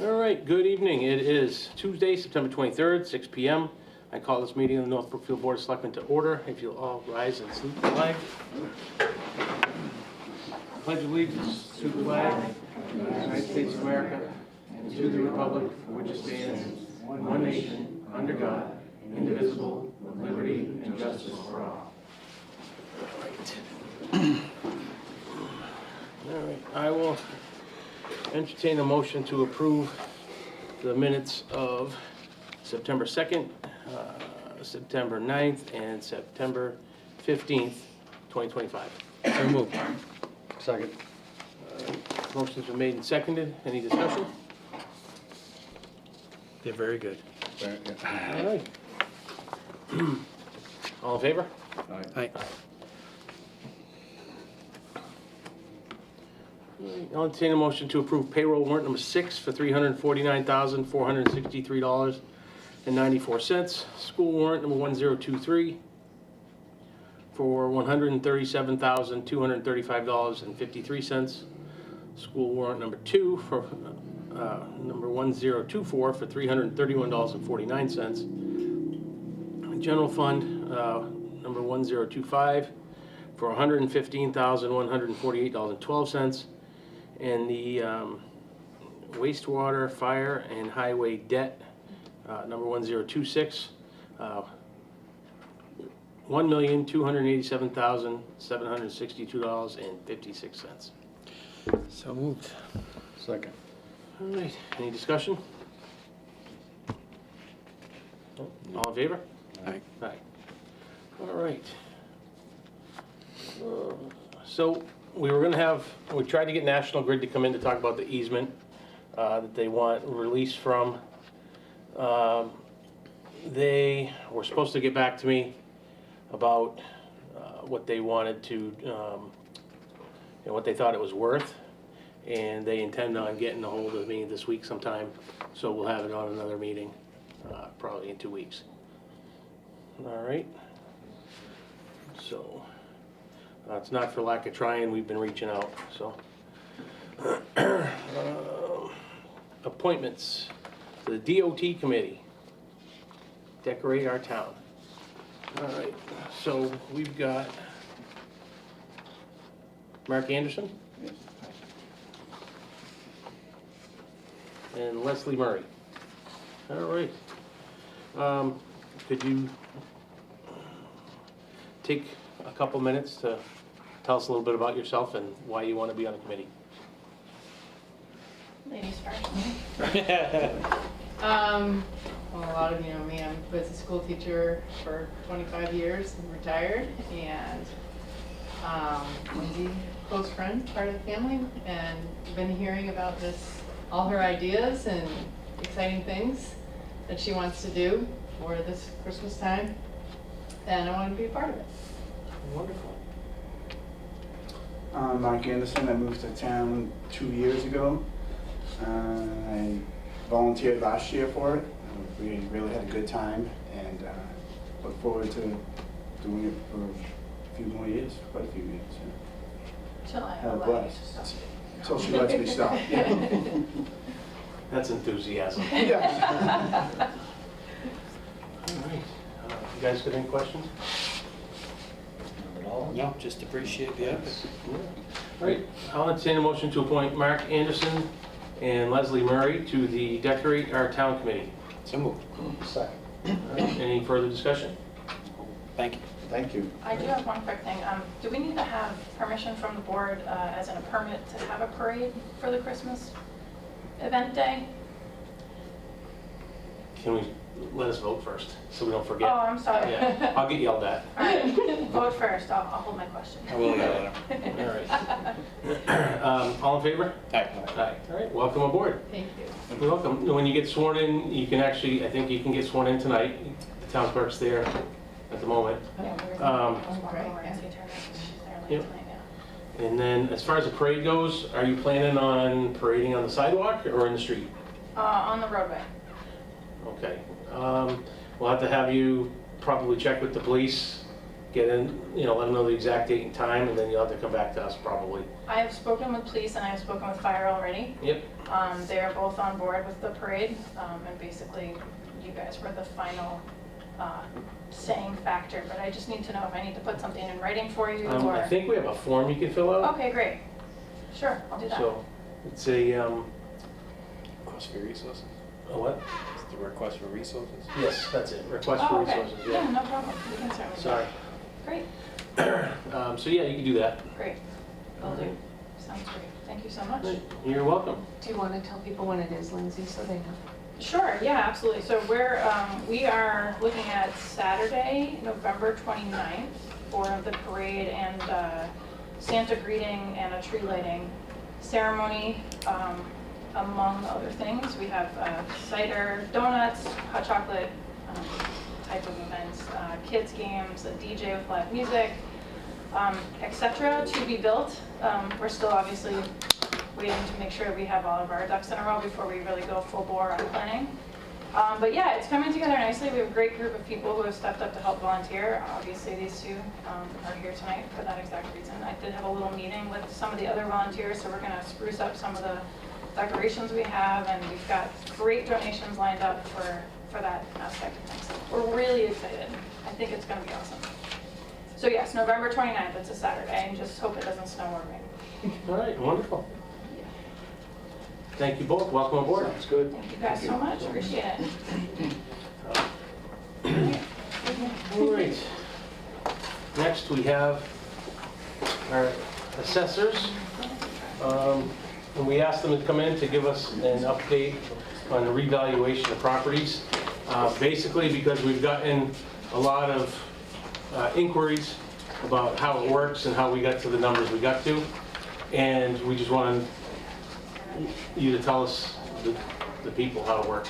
All right, good evening. It is Tuesday, September 23rd, 6 p.m. I call this meeting of the North Brookfield Board of Selectmen to order. If you'll all rise and salute the flag. Pledge allegiance to the flag of the United States of America and to the republic for which it stands, one nation, under God, indivisible, with liberty and justice for all. All right, I will entertain a motion to approve the minutes of September 2nd, September 9th, and September 15th, 2025. So moved. Second. Motion's been made and seconded. Any discussion? They're very good. All right. All in favor? Aye. I'll entertain a motion to approve payroll warrant number 6 for $349,463.94. School warrant number 1023 for $137,235.53. School warrant number 2 for number 1024 for $331.49. General fund number 1025 for $115,148.12. And the wastewater, fire, and highway debt, number 1026, $1,287,762.56. So moved. Second. All right, any discussion? All in favor? Aye. Aye. All right. So we tried to get National Grid to come in to talk about the easement that they want release from. They were supposed to get back to me about what they wanted to, what they thought it was worth. And they intend on getting a hold of me this week sometime. So we'll have it on another meeting, probably in 2 weeks. All right. So. It's not for lack of trying, we've been reaching out, so. Appointments to the DOT committee. Decorate our town. All right, so we've got Mark Anderson. Yes. And Leslie Murray. All right. Could you take a couple minutes to tell us a little bit about yourself and why you want to be on the committee? Ladies first. Well, a lot of you know me. I was a school teacher for 25 years and retired, and Lindsay, close friend, part of the family, and been hearing about all her ideas and exciting things that she wants to do for this Christmas time, and I wanted to be a part of it. Wonderful. Mark Anderson. I moved to town 2 years ago. I volunteered last year for it. We really had a good time, and look forward to doing it for a few more years, quite a few years. Till I Have a allow you blast. to stop. Until she lets me stop. That's enthusiasm. Yes. All right. You guys got any questions? No, just appreciate the effort. All right. I'll entertain a motion to appoint Mark Anderson and Leslie Murray to the Decorate Our Town Committee. So moved. Second. All right. Any further discussion? Thank you. Thank you. I do have one quick thing. Do we need to have permission from the board, as in a permit, to have a parade for the Christmas event day? Can we let us vote first so we don't Oh, forget? I'm sorry. Yeah, I'll get yelled at. All right, vote first. I'll hold my question. I will yell at All right. All in favor? him. Aye. Aye. All right, welcome aboard. Thank you. You're welcome. When you get sworn in, you can actually, I think you can get sworn in tonight. The town clerk's there at the moment. Yeah, we were Um, walking over and see her. She's there late Yep. tonight, yeah. And then as far as the parade goes, are you planning on parading on the sidewalk or in the street? On the roadway. Okay. We'll have to have you probably check with the police get in, let them know the exact date and time, and then you'll have to come back to us probably. I have spoken with police and I have spoken with fire already. Yep. They are both on board with the parade, and basically you guys were the final saying factor, but I just need to know if I need to put something in writing for you or... I think we have a form you can fill out. Okay, great. Sure, I'll do that. So, it's a, Request for resources? a what? It's the request for resources? Yes, that's it, request for Oh, okay. resources, Yeah, yeah. no problem. You can certainly do Sorry. that. Great, So yeah, you can do that. great. Will do. Sounds great. Thank you so much. You're welcome. Do you want to tell people when it is, Lindsay, so they know? Sure, yeah, absolutely. So we are looking at Saturday, November 29th for the parade and Santa greeting and a tree lighting ceremony, among other things. We have cider, donuts, hot chocolate type of events, kids games, a DJ with live music, etc. to be built. We're still obviously waiting to make sure we have all of our ducks in a row before we really go full bore on planning. But yeah, it's coming together nicely. We have a great group of people who have stepped up to help volunteer. Obviously, these two are here tonight for that exact reason. I did have a little meeting with some of the other volunteers, so we're going to spruce up some of the decorations we have, and we've got great donations lined up for that aspect of things. We're really excited. I think it's going to be awesome. So yes, November 29th, it's a Saturday, and just hope it doesn't snow or rain. All right, wonderful. Thank you both, welcome aboard. Sounds good. Thank you guys so much, appreciate it. All right. Next, we have our assessors. And we asked them to come in to give us an update on the revaluation of properties. Basically, because we've gotten a lot of inquiries about how it works and how we got to the numbers we got to. And we just wanted you to tell us, the people, how it works.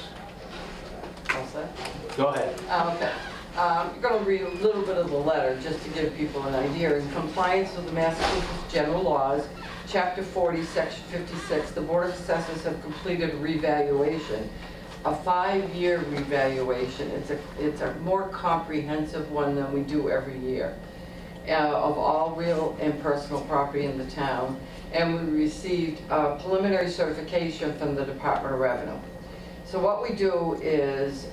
All set? Go ahead. Okay. I'm going to read a little bit of the letter just to give people an idea. In compliance with the Massachusetts General Laws, Chapter 40, Section 56, the Board of Assessors have completed a revaluation, a 5-year revaluation. It's a more comprehensive one than we do every year, of all real and personal property in the town. And we received a preliminary certification from the Department of Revenue. So what we do is,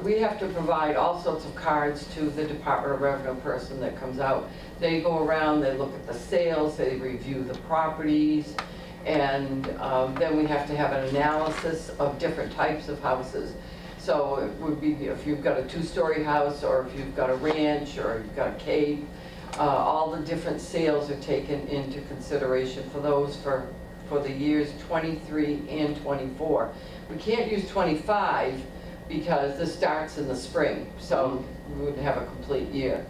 we have to provide all sorts of cards to the Department of Revenue person that comes out. They go around, they look at the sales, they review the properties, and then we have to have an analysis of different types of houses. So it would be if you've got a 2-story house, or if you've got a ranch, or you've got a cave, all the different sales are taken into consideration for those for the years 23 and 24. We can't use 25 because this starts in the spring, so we wouldn't have a complete year.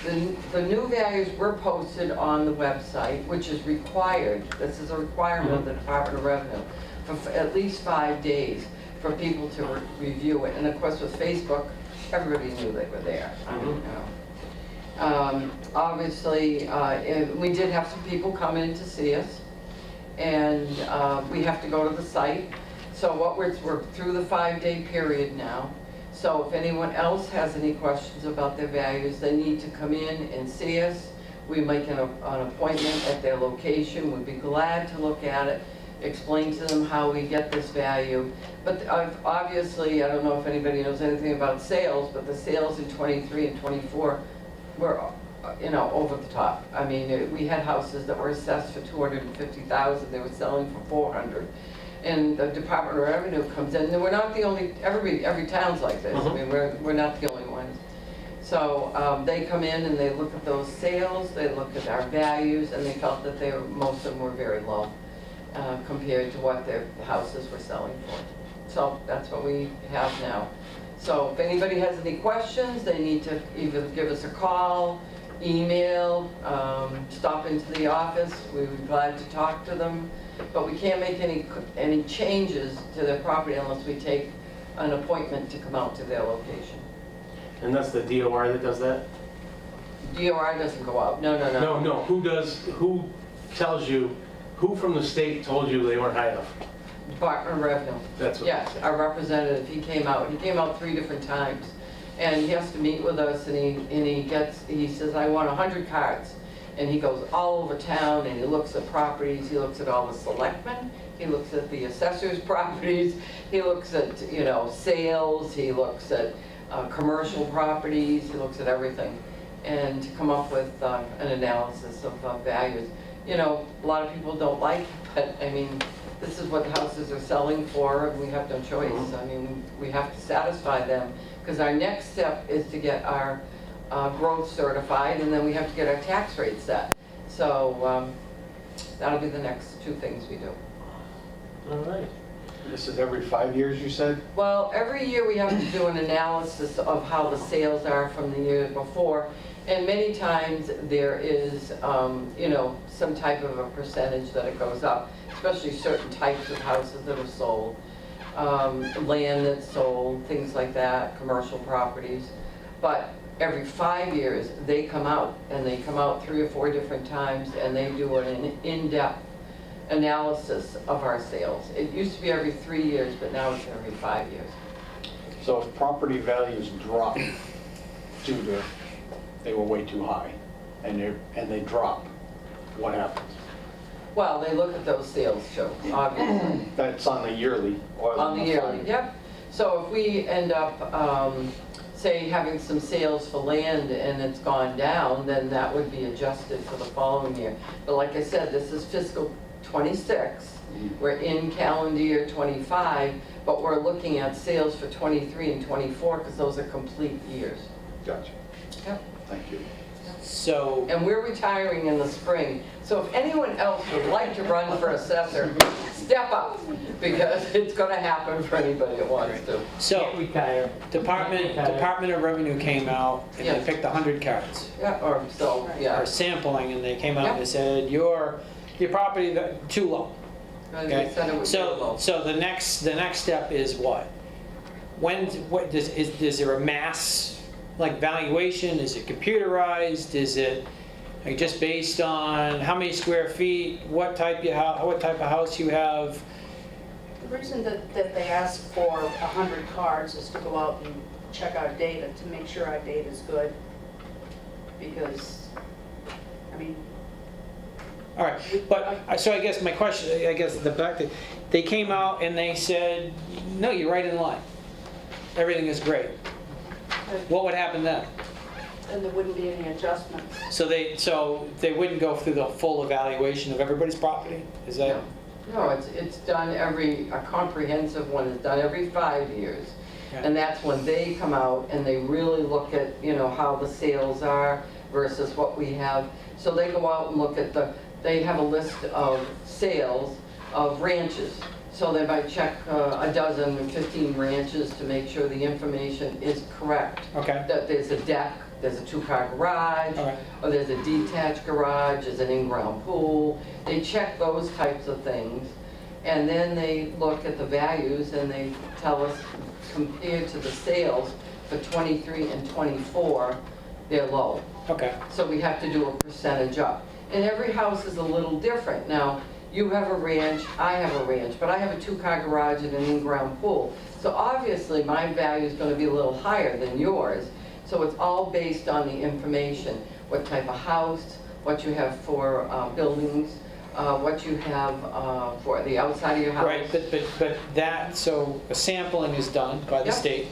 The new values were posted on the website, which is required. This is a requirement of the Department of Revenue for at least 5 days for people to review it. And of course with Facebook, everybody knew they were there. I mean, you know. Obviously, we did have some people come in to see us, and we have to go to the site. So we're through the 5-day period now. So if anyone else has any questions about their values, they need to come in and see us. We make an appointment at their location. We'd be glad to look at it, explain to them how we get this value. But obviously, I don't know if anybody knows anything about sales, but the sales in 23 and 24 were, over the top. I mean, we had houses that were assessed for $250,000. They were selling for $400,000. And the Department of Revenue comes in, and we're not the only, every town's like this. I mean, we're not the only ones. So they come in and they look at those sales, they look at our values, and they felt that most of them were very low compared to what their houses were selling for. So that's what we have now. So if anybody has any questions, they need to either give us a call, email, stop into the office. We would be glad to talk to them. But we can't make any changes to their property unless we take an appointment to come out to their location. And that's the DOR that does that? DOR doesn't go out. No. No. Who tells you, who from the state told you they weren't high enough? Department of Revenue. That's what. Yes, our representative, he came out 3 different times. And he has to meet with us, and he says, I want 100 cards. And he goes all over town, and he looks at properties, he looks at all the selectmen, he looks at the assessors' properties, he looks at, sales, he looks at commercial properties, he looks at everything. And to come up with an analysis of values. A lot of people don't like it, but I mean, this is what houses are selling for, and we have no choice. I mean, we have to satisfy them, because our next step is to get our growth certified, and then we have to get our tax rate set. So that'll be the next 2 things we do. All right. This is every 5 years, you said? Well, every year we have to do an analysis of how the sales are from the year before, and many times there is, some type of a percentage that it goes up, especially certain types of houses that are sold, land that's sold, things like that, commercial properties. But every 5 years, they come out, and they come out 3 or 4 different times, and they do an in-depth analysis of our sales. It used to be every 3 years, but now it's every 5 years. So if property values drop due to, they were way too high, and they drop, what happens? Well, they look at those sales too, obviously. That's on the yearly or On the yearly, yep. So if we end up, say, having some sales for land and it's gone down, then that would be adjusted for the following year. But like I said, this is fiscal '26. We're in calendar year '25, but we're looking at sales for '23 and '24 because those are complete years. Gotcha. Yep. Thank you. So, And we're retiring in the spring. So if anyone else would like to run for assessor, step up, because it's going to happen for anybody that wants to. so retire. Department of Revenue came out and Yes. they picked 100 cards. Yeah, or so, yeah. Or sampling, and they came out and they Yep. said, your property too low. And Okay, they said it was too low. so the next step is what? Is there a mass, like valuation? Is it computerized? Is it like just based on how many square feet, what type of house you have? The reason that they ask for 100 cards is to go out and check our data, to make sure our data is good. Because, I mean, All right, but, so I guess my question, the fact that they came out and they said, no, you're right in line. Everything is great. What would happen then? and there wouldn't be any adjustments. So they wouldn't go through the full evaluation of everybody's property? Is that? No, it's done a comprehensive one is done every 5 years. Okay. And that's when they come out and they really look at, how the sales are versus what we have. So they go out and look at they have a list of sales of ranches. So they might check a dozen or 15 ranches to make sure the information is correct. Okay. That there's a deck, there's a 2-car garage, All right. or there's a detached garage, there's an in-ground pool. They check those types of things, and then they look at the values and they tell us, compared to the sales for '23 and '24, they're low. Okay. So we have to do a percentage up. And every house is a little different. Now, you have a ranch, I have a ranch, but I have a 2-car garage and an in-ground pool. So obviously, my value is going to be a little higher than yours. So it's all based on the information, what type of house, what you have for buildings, what you have for the outside of your house. Right, but so a sampling is done by the Yep. state.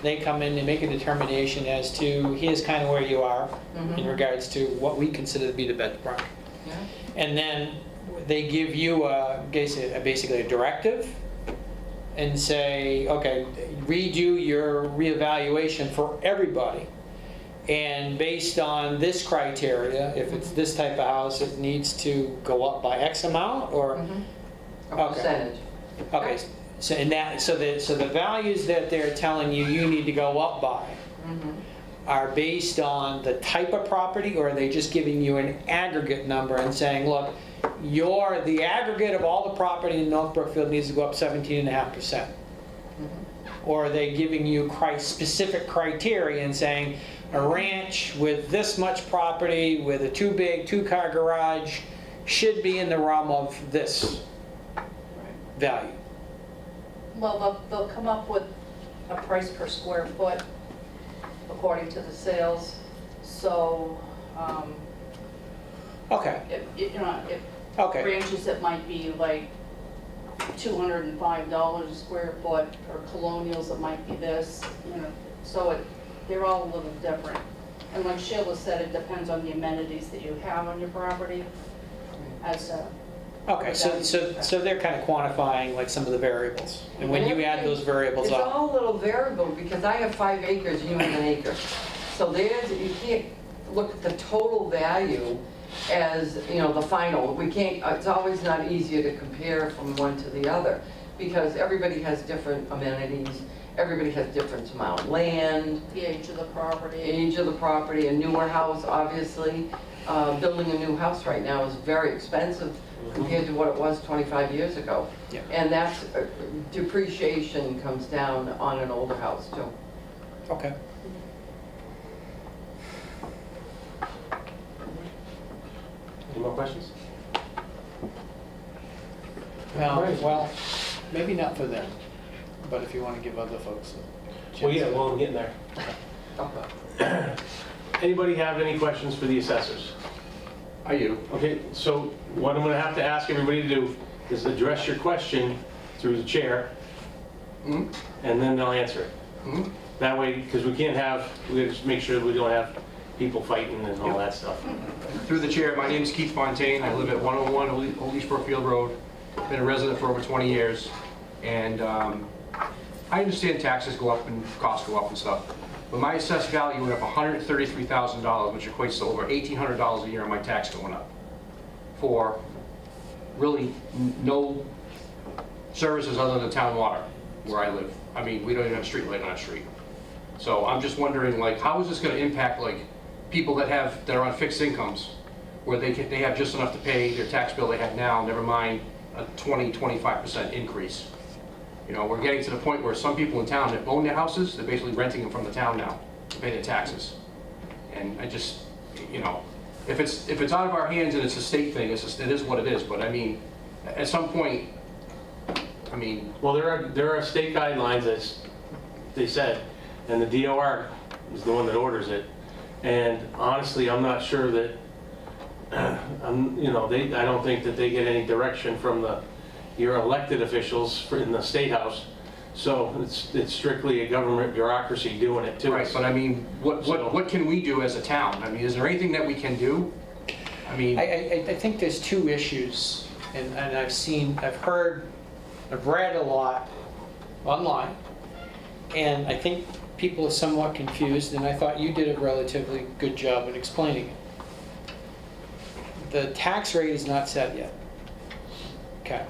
They come in and make a determination as to, here's kind of where you are in regards to what we consider to be the benchmark. Yeah. And then they give you basically a directive and say, okay, redo your reevaluation for everybody. And based on this criteria, if it's this type of house, it needs to go up by X amount, or? A Okay. percentage. Okay, so the values that they're telling you need to go up by are based on the type of property, or are they just giving you an aggregate number and saying, look, the aggregate of all the property in North Brookfield needs to go up 17.5%? Or are they giving you specific criteria and saying, a ranch with this much property, with a 2-car garage, should be in the realm of this value? Well, they'll come up with a price per square foot according to the sales. So, Okay, if okay, ranches, it might be like $205 a square foot, or colonials, it might be this, so they're all a little different. And like Sheila said, it depends on the amenities that you have on your property as to. okay, so they're kind of quantifying like some of the variables. And when you add those variables It's up, all a little variable, because I have 5 acres and you have an acre. So you can't look at the total value as, the final. We can't, it's always not easier to compare from one to the other, because everybody has different amenities, everybody has different amount of land, The age of the property. a newer house, obviously. Building a new house right now is very expensive compared to what it was 25 years ago. Yeah. And that's, depreciation comes down on an older house too. okay. Any more questions? Well, maybe not for them, but if you want to give other folks a chance. Well, yeah, well, I'm getting there. Anybody have any questions for the assessors? I do. Okay, so what I'm gonna have to ask everybody to do is address your question through the chair, Mhm. and then they'll answer it. Mhm. That way, because we gotta just make sure we don't have people fighting and all that stuff. Through the chair, my name is Keith Fontaine. I live at 101 Old East Brookfield Road. Been a resident for over 20 years. And I understand taxes go up and costs go up and stuff. But my assessed value went up $133,000, which equates to over $1,800 a year on my tax going up. For really no services other than town water where I live. I mean, we don't even have a street light on our street. So I'm just wondering, like, how is this gonna impact, like, people that are on fixed incomes, where they have just enough to pay their tax bill they have now, never mind a 25% increase. We're getting to the point where some people in town that own their houses, they're basically renting them from the town now to pay their taxes. And I just, if it's out of our hands and it's a state thing, it is what it is. But I mean, at some point, Well, there are state guidelines, as they said, and the DOR is the one that orders it. And honestly, I'm not sure that, I don't think that they get any direction from your elected officials in the State House. So it's strictly a government bureaucracy doing it to us. right, but I mean, what can we do as a town? I mean, is there anything that we can do? I mean, I think there's two issues, and I've heard, I've read a lot online, and I think people are somewhat confused, and I thought you did a relatively good job in explaining it. The tax rate is not set yet. Okay.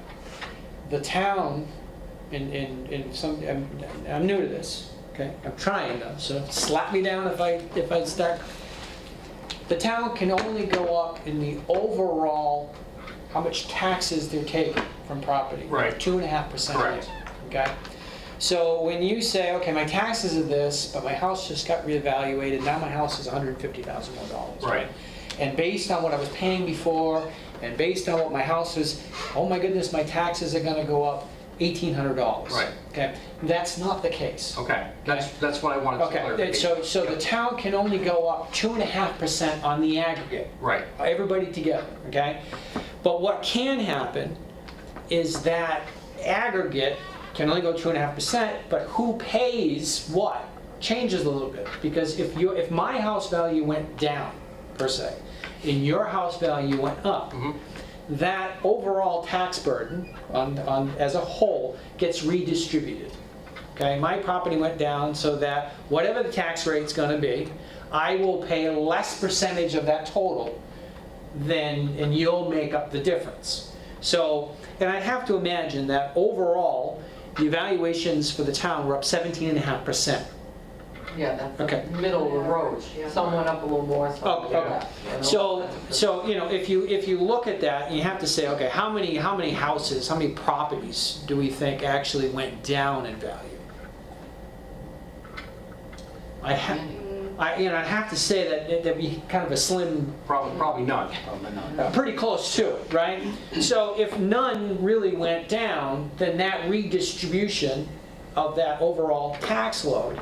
The town, I'm new to this, okay? I'm trying though, so slap me down if I start. The town can only go up in the overall, how much taxes they're taking from property. Right. 2.5%. Correct. Okay? So when you say, okay, my taxes are this, but my house just got reevaluated, now my house is $150,000 more dollars. Right. And based on what I was paying before, and based on what my house is, oh my goodness, my taxes are gonna go up $1,800. Right. Okay, that's not the case. okay, that's what I wanted to clarify. Okay, so the town can only go up 2.5% on the aggregate. Right. Everybody together, okay? But what can happen is that aggregate can only go 2.5%, but who pays what changes a little bit. Because if my house value went down, per se, and your house value went up, that overall tax burden on as a whole gets redistributed. Okay, my property went down so that whatever the tax rate's gonna be, I will pay less percentage of that total and you'll make up the difference. So, and I have to imagine that overall, the evaluations for the town were up 17.5%. Yeah, that's Okay. the middle of the road. Some went up a little more, some Oh, went less. So if you look at that, you have to say, okay, how many houses, how many properties do we think actually went down in value? I'd have to say that there'd be kind of a slim, Probably none. pretty close to it, right? So if none really went down, then that redistribution of that overall tax load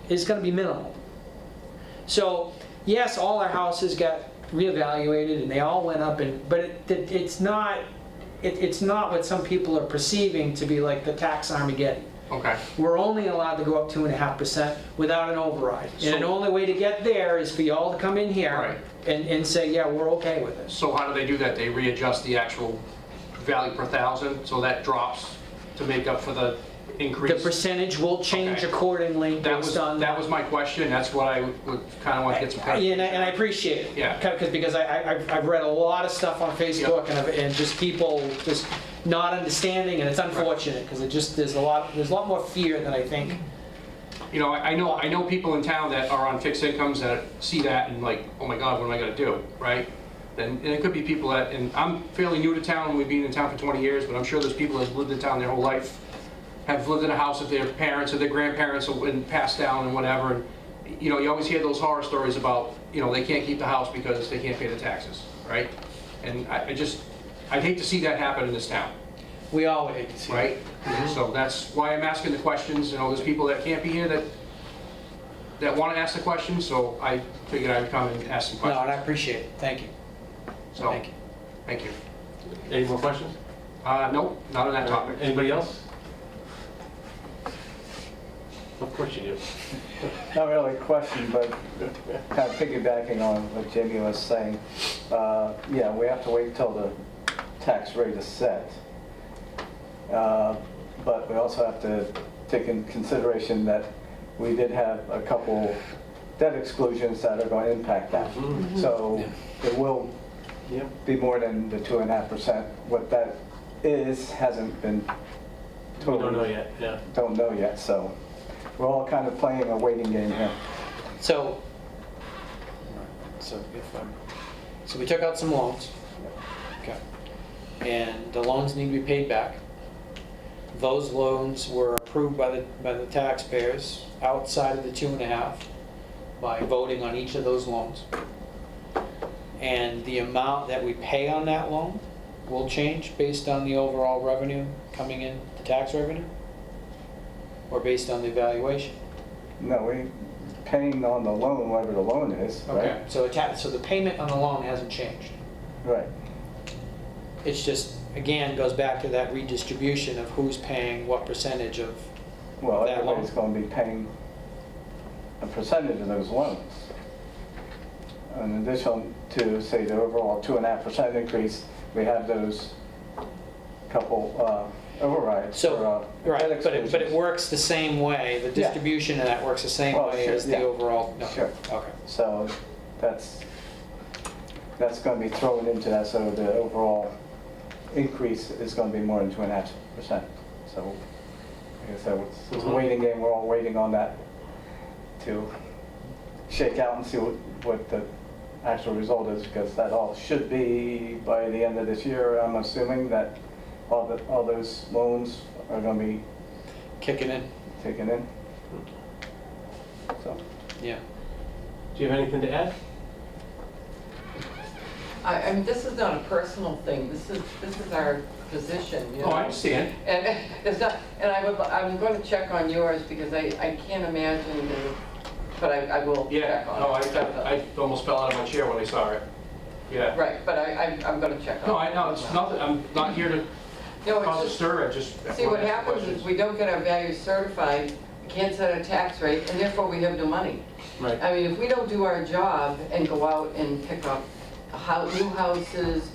is gonna be minimal. So, yes, all our houses got reevaluated and they all went up, but it's not what some people are perceiving to be like the tax Armageddon. Okay. We're only allowed to go up 2.5% without an override. And the only way to get there is for y'all to come in here Right. and say, yeah, we're okay with it. So how do they do that? They readjust the actual value per thousand, so that drops to make up for the The increase? percentage will change Okay. accordingly based on. That was my question, that's what I would kind of want to get some Yeah, and I appreciate it. Yeah. Because I've read a lot of stuff on Facebook and just people just not understanding, and it's unfortunate because there's a lot more fear than I think. You know, I know people in town that are on fixed incomes that see that and like, oh my God, what am I gonna do, right? And it could be people that, and I'm fairly new to town, we've been in town for 20 years, but I'm sure there's people that have lived in town their whole life, have lived in a house with their parents or their grandparents and passed down and whatever. And, you know, you always hear those horror stories about, you know, they can't keep the house because they can't pay the taxes, right? And I'd hate to see that happen in this town, We all would hate to see it. right? So that's why I'm asking the questions. You know, there's people that can't be here that want to ask the questions, so I figured I'd come and ask some No, and I questions. appreciate it. Thank you. So, Thank you. thank you. Any more questions? Nope, not on that topic. Anybody else? Of course you do. Not really a question, but kind of piggybacking on what Jamie was saying. Yeah, we have to wait till the tax rate is set. But we also have to take in consideration that we did have a couple debt exclusions that are going to impact that. So it will be more than the 2.5%. What that is hasn't been We totally. don't know yet, yeah. Don't know yet, so we're all kind of playing a waiting game here. So we took out some loans. Okay. And the loans need to be paid back. Those loans were approved by the taxpayers outside of the 2.5 by voting on each of those loans. And the amount that we pay on that loan will change based on the overall revenue coming in, the tax revenue? Or based on the valuation? No, we paying on the loan, whatever the loan is, Okay, right? so the payment on the loan hasn't changed. Right. It's just, again, goes back to that redistribution of who's paying what percentage of Well, that loan. everybody's going to be paying a percentage of those loans. In addition to, say, the overall 2.5% increase, we have those couple overrides. So, for, right, debt but it exclusions. works the same way, the distribution of that works the same Well, way sure, as the yeah. overall? No. Sure. Okay. So that's going to be thrown into that, so the overall increase is going to be more than 2.5%. So, like I said, it's a waiting game. We're all waiting on that to shake out and see what the actual result is, because that all should be by the end of this year. I'm assuming that all those loans are going to be Kicking in, taken in. So. yeah. Do you have anything to add? I mean, this is not a personal thing, this is our position, you know? Oh, I understand. And it's not, and I'm going to check on yours because I can't imagine, but I will Yeah, check on no, it. I almost fell out of my chair when I saw it. Yeah. Right, but I'm going to check on it. No, I know, it's nothing, I'm not here to No, cause a it's stir, I just. See, what wanna ask happens is questions. we don't get our values certified, we can't set a tax rate, and therefore we have no money. Right. I mean, if we don't do our job and go out and pick up new houses,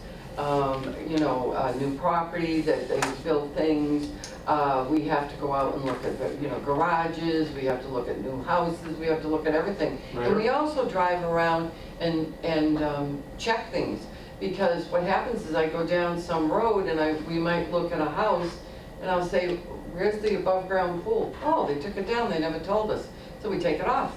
you know, new property, that they build things, we have to go out and look at, you know, garages, we have to look at new houses, we have to look at everything. Right. And we also drive around and check things, because what happens is I go down some road and we might look at a house, and I'll say, where's the above-ground pool? Oh, they took it down, they never told us, so we take it off.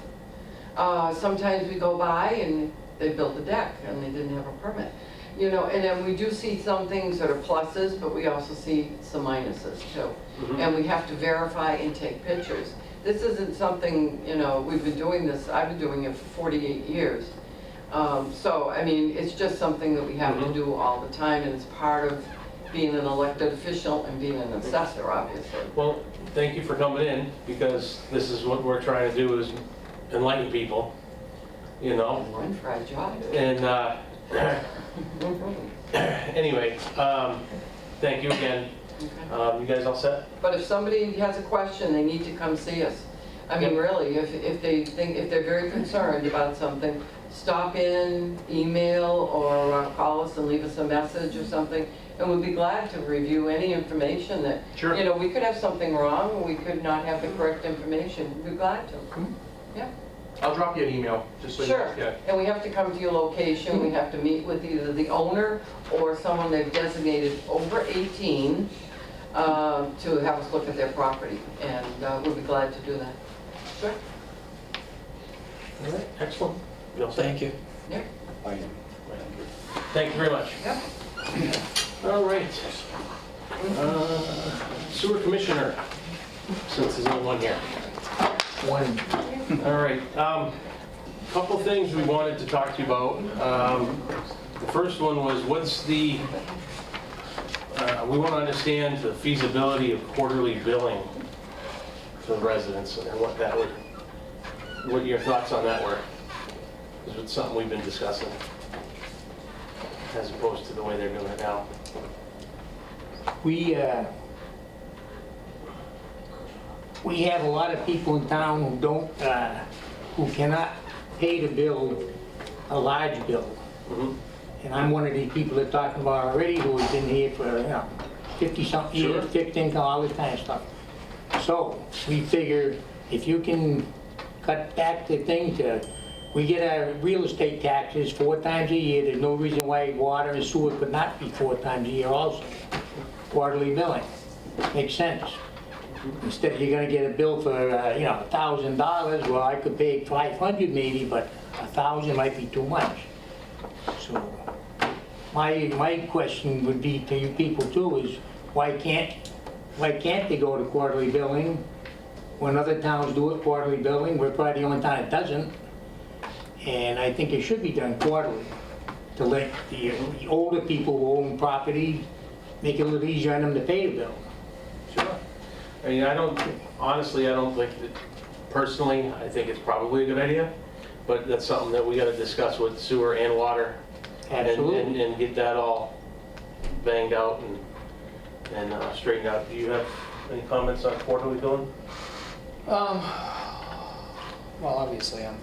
Sometimes we go by and they built a deck and they didn't have a permit. You know, and then we do see some things that are pluses, but we also see some minuses too. And we have to verify and take pictures. this isn't something, you know, we've been doing this, I've been doing it for 48 years. So, I mean, it's just something that we have to do all the time, and it's part of being an elected official and being an assessor, obviously. Well, thank you for coming in, because this is what we're trying to do, is enlighten people, you know? One for our job. And anyway, thank you again. You guys all set? But if somebody has a question, they need to come see us. I mean, really, if they're very concerned about something, stop in, email, or call us and leave us a message or something, and we'll be glad to review any information that, Sure. you know, we could have something wrong, we could not have the correct information, we'd be glad to. Yeah. I'll drop you an email, just so you Sure, yeah. and we have to come to your location, we have to meet with either the owner or someone they've designated over 18 to have us look at their property, and we'll be glad to do that. Sure. All right, excellent. You all set? Thank you. Yeah. I am. Thank you very much. Yep. All right. Sewer Commissioner, since there's only one here. One. All right, couple things we wanted to talk to you about. The first one was, what's the, we want to understand the feasibility of quarterly billing for the residents, and what that would, what your thoughts on that were. Because it's something we've been discussing, as opposed to the way they're doing it now. We have a lot of people in town who don't, who cannot pay the bill, a large bill. And I'm one of these people they're talking about already, who has been here for, 50-something years, fixed income, all this kind of stuff. So we figure if you can cut back the thing to, we get our real estate taxes 4 times a year. There's no reason why water and sewer could not be 4 times a year also. Quarterly billing, makes sense. Instead of you're gonna get a bill for, $1,000, well, I could pay 500 maybe, but 1,000 might be too much. So my question would be to you people too is, why can't they go to quarterly billing when other towns do it quarterly billing? We're probably the only town that doesn't. And I think it should be done quarterly to let the older people who own property, make it a little easier on them to pay the bill. Sure. I mean, honestly, I don't think that, personally, I think it's probably a good idea, but that's something that we gotta discuss with sewer and water. Absolutely. And get that all banged out and straightened out. Do you have any comments on quarterly billing? Well, obviously, I'm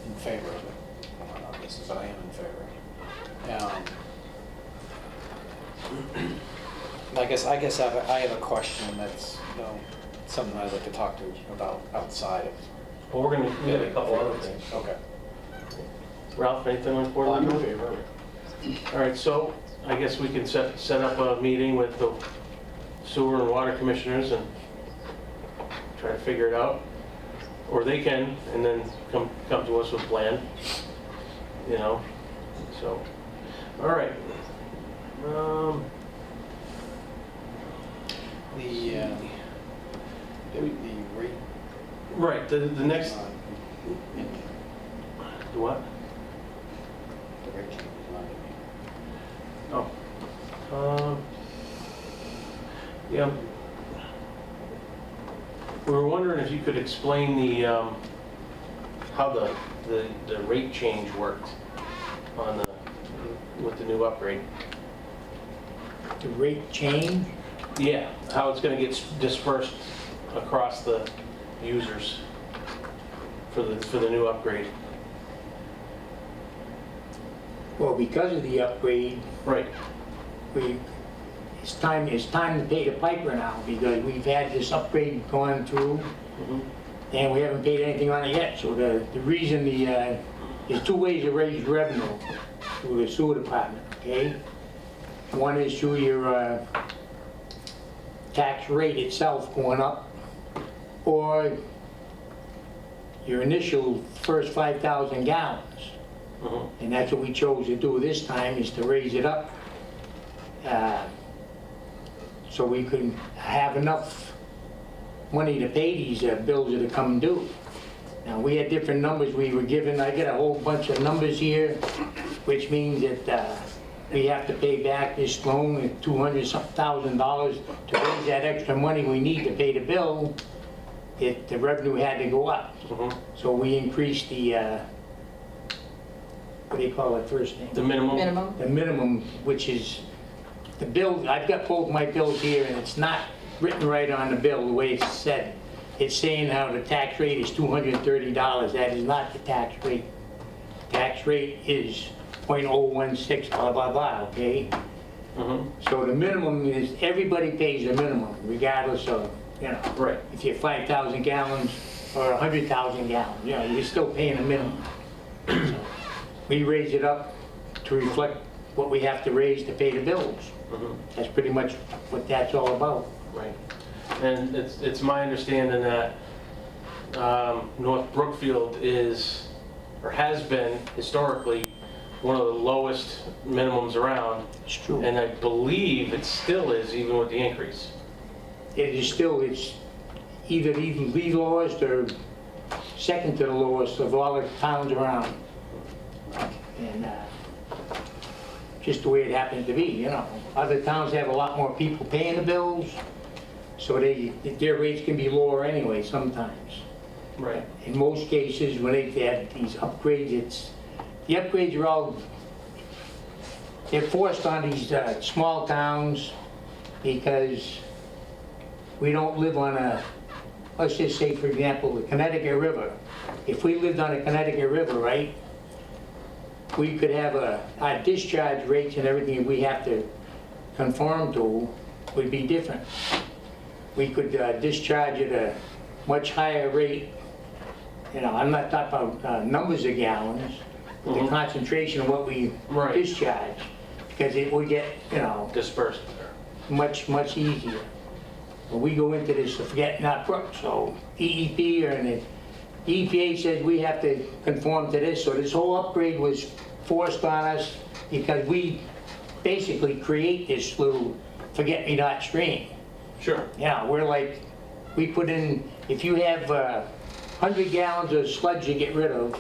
in favor of it. Well, not obviously, but I am in favor. I guess I have a question that's, something I'd like to talk to you about outside of. Well, we're gonna get a couple other things. Okay. Ralph, anything on quarterly I'm in billing? favor. All right, so I guess we can set up a meeting with the sewer and water commissioners and try to figure it out. Or they can, and then come to us with a plan, so, all right. The rate. Right, the next, the what? The rate change is not in here. Oh. Yeah. We were wondering if you could explain the, how the rate change worked on with the new upgrade. The rate change, Yeah, how it's gonna get dispersed across the users for the new upgrade. well, because of the upgrade, Right. it's time to pay the piper now, because we've had this upgrade going through, and we haven't paid anything on it yet. So the reason there's 2 ways to raise revenue through the sewer department, okay? One is through your tax rate itself going up, or your initial first 5,000 gallons. And that's what we chose to do this time, is to raise it up so we could have enough money to pay these bills that are coming due. Now, we had different numbers we were given. I got a whole bunch of numbers here, which means that we have to pay back this loan at $200,000 to raise that extra money we need to pay the bill. The revenue had to go up. So we increased the, what do you call it first name? The minimum? Minimum. The minimum, which is the bill. I've got both my bills here, and it's not written right on the bill the way it's said. It's saying how the tax rate is $230. That is not the tax rate. Tax rate is .016, blah, blah, blah, okay? So the minimum is, everybody pays the minimum, regardless of, you know. Right. If you're 5,000 gallons or 100,000 gallons, you know, you're still paying a minimum. So we raise it up to reflect what we have to raise to pay the bills. That's pretty much what that's all about. Right. And it's my understanding that North Brookfield is, or has been historically, one of the lowest minimums around. It's true. And I believe it still is, even with the increase. It is still, it's either the lowest or second to the lowest of all the towns around. And just the way it happens to be, you know. Other towns have a lot more people paying the bills, so their rates can be lower anyway sometimes. Right. In most cases, when they have these upgrades, the upgrades are all, they're forced on these small towns because we don't live on a, let's just say, for example, the Connecticut River. If we lived on the Connecticut River, right, we could have our discharge rates and everything we have to conform to would be different. We could discharge at a much higher rate. You know, I'm not talking about numbers of gallons, but the concentration of what we discharge, because it would get, you know, Dispersed. much easier. But we go into this to forget not Brook, so EEP or the EPA says we have to conform to this, so this whole upgrade was forced on us because we basically create this little forget-me-not stream. Sure. Yeah, we're like, we put in, if you have 100 gallons of sludge to get rid of,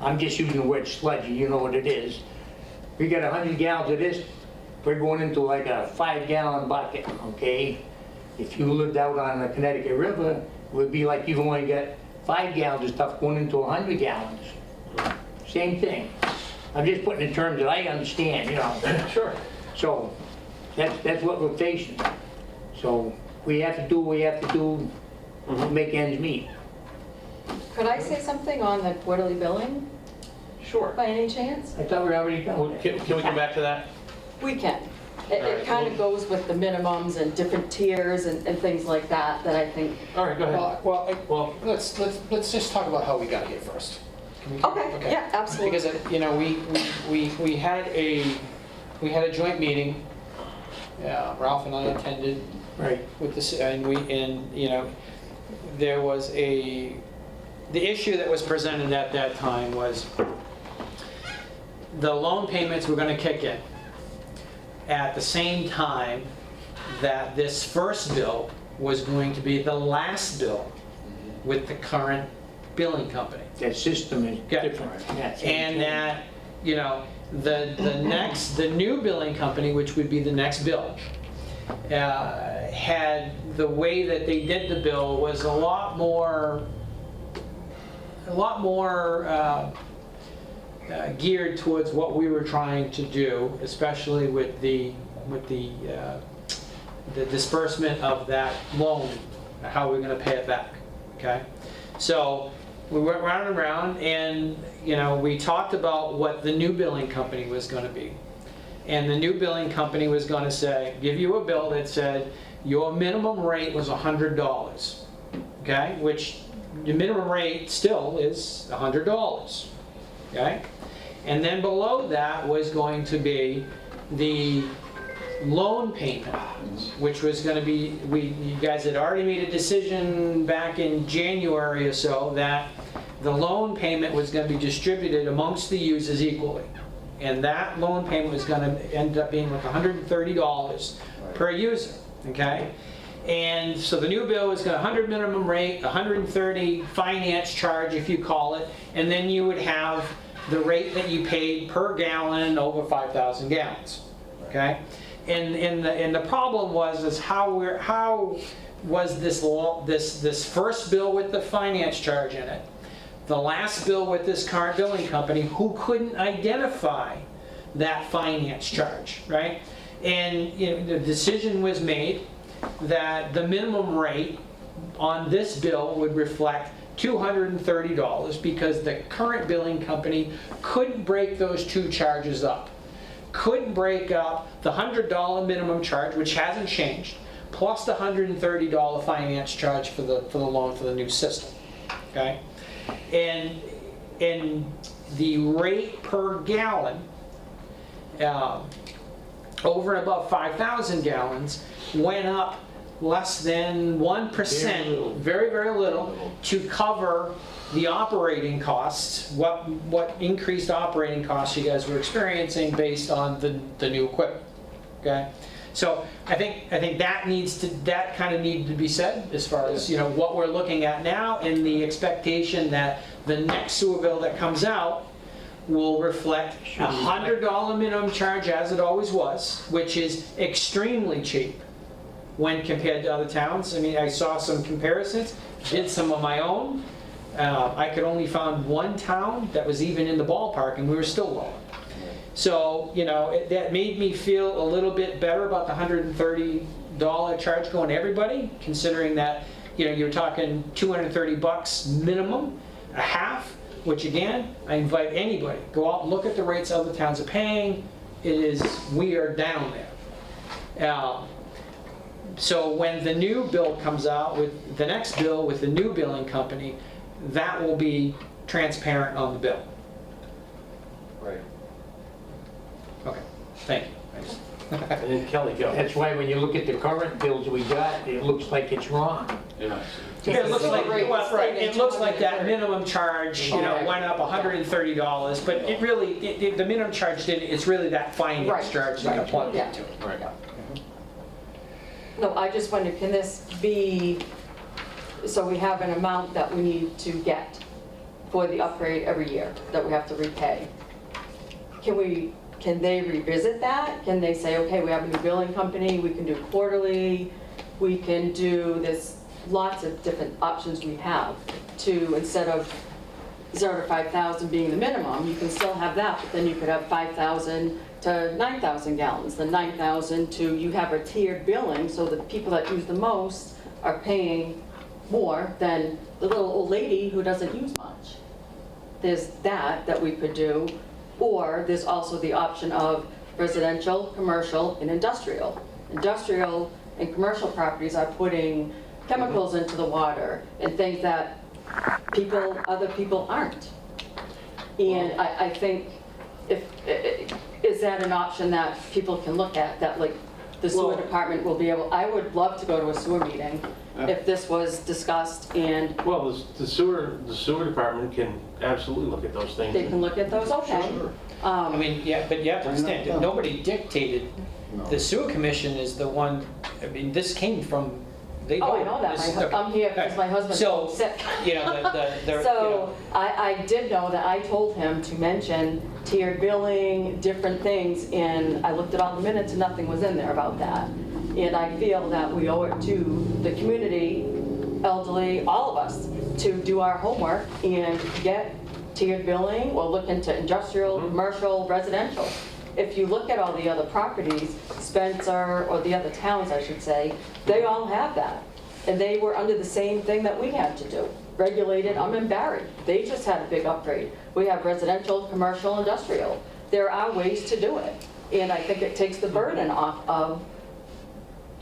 I'm just using the word sludge, you know what it is. We got 100 gallons of this, we're going into like a 5-gallon bucket, okay? If you lived out on the Connecticut River, it would be like you've only got 5 gallons of stuff going into 100 gallons. Same thing. I'm just putting in terms that I understand, you know. Sure. So that's what we're facing. So we have to do what we have to do to make ends meet. Could I say something on the quarterly billing Sure. by any chance? I thought we were already done. Can we come back to that? We can. It Alright, kind well- of goes with the minimums and different tiers and things like that, that I think. All right, go ahead. Well, let's just talk about how we got here first. Can we- Okay, yeah, absolutely. Because, you know, we had a joint meeting, Ralph and I attended. Right. With this, and you know, there was the issue that was presented at that time was the loan payments were going to kick in at the same time that this first bill was going to be the last bill with the current billing company. That system is Yeah. different. Yeah, And that, you know, the new billing company, which would be the next bill, had the way that they did the bill was a lot more geared towards what we were trying to do, especially with the disbursement of that loan, how we're going to pay it back. Okay, so we went round and round, and you know, we talked about what the new billing company was going to be. And the new billing company was going to say, give you a bill that said your minimum rate was $100, okay? Which the minimum rate still is $100, okay? And then below that was going to be the loan payment, which was going to be, you guys had already made a decision back in January or so that the loan payment was going to be distributed amongst the users equally. And that loan payment was going to end up being like $130 per user, okay? And so the new bill is got 100 minimum rate, 130 finance charge if you call it, and then you would have the rate that you paid per gallon over 5,000 gallons, okay? And the problem was how was this first bill with the finance charge in it, the last bill with this current billing company who couldn't identify that finance charge, right? And the decision was made that the minimum rate on this bill would reflect $230 because the current billing company couldn't break those two charges up. Couldn't break up the $100 minimum charge, which hasn't changed, plus the $130 finance charge for the loan for the new system, okay? And the rate per gallon over and above 5,000 gallons went up less than 1%, very, very little, to cover the operating costs, what increased operating costs you guys were experiencing based on the new equipment, okay? So I think that kind of needed to be said as far as, what we're looking at now, and the expectation that the next sewer bill that comes out will reflect a $100 minimum charge as it always was, which is extremely cheap when compared to other towns. I mean, I saw some comparisons, did some of my own. I could only find one town that was even in the ballpark, and we were still low. So, that made me feel a little bit better about the $130 charge going to everybody, considering that, you're talking $230 minimum, a half, which again, I invite anybody, go out and look at the rates other towns are paying. We are down there. So when the new bill comes out, with the next bill with the new billing company, that will be transparent on the bill. Right. Okay, thank you. And then Kelly, go. That's why when you look at the current bills we got, it looks like it's wrong. Yeah. It looks like, Rate well, right, stayed at it looks like that 230. minimum charge, Okay. went up $130, but it really, the minimum charge it's really that finance Right, charge that got right, plugged yeah. into it. Right. No, I just wonder, can this be, so we have an amount that we need to get for the upgrade every year that we have to repay? Can they revisit that? Can they say, okay, we have a new billing company, we can do quarterly, we can do this, lots of different options we have to, instead of 0 to 5,000 being the minimum, you can still have that, but then you could have 5,000 to 9,000 gallons, the 9,000 to, you have a tiered billing, so the people that use the most are paying more than the little old lady who doesn't use much. There's that we could do, or there's also the option of residential, commercial, and industrial. Industrial and commercial properties are putting chemicals into the water and things that other people aren't. And I think, is that an option that people can look at, that like the sewer department will be able, I would love to go to a sewer meeting if this was discussed, and Well, the sewer department can absolutely look at those things. they can look at those, okay. Sure. I mean, yeah, but you have to understand, that nobody dictated, No. the sewer commission is the one, I mean, this came from, they Oh, I voted. know that, This- I'm here because my husband's So, sick. So, I did know that, I told him to mention tiered billing, different things, and I looked at all the minutes and nothing was in there about that. And I feel that we owe it to the community, elderly, all of us, to do our homework and get tiered billing, or look into industrial, commercial, residential. If you look at all the other properties, Spencer, or the other towns, I should say, they all have that. And they were under the same thing that we had to do. Regulated, I'm in Barry. They just had a big upgrade. We have residential, commercial, industrial. There are ways to do it. And I think it takes the burden off of,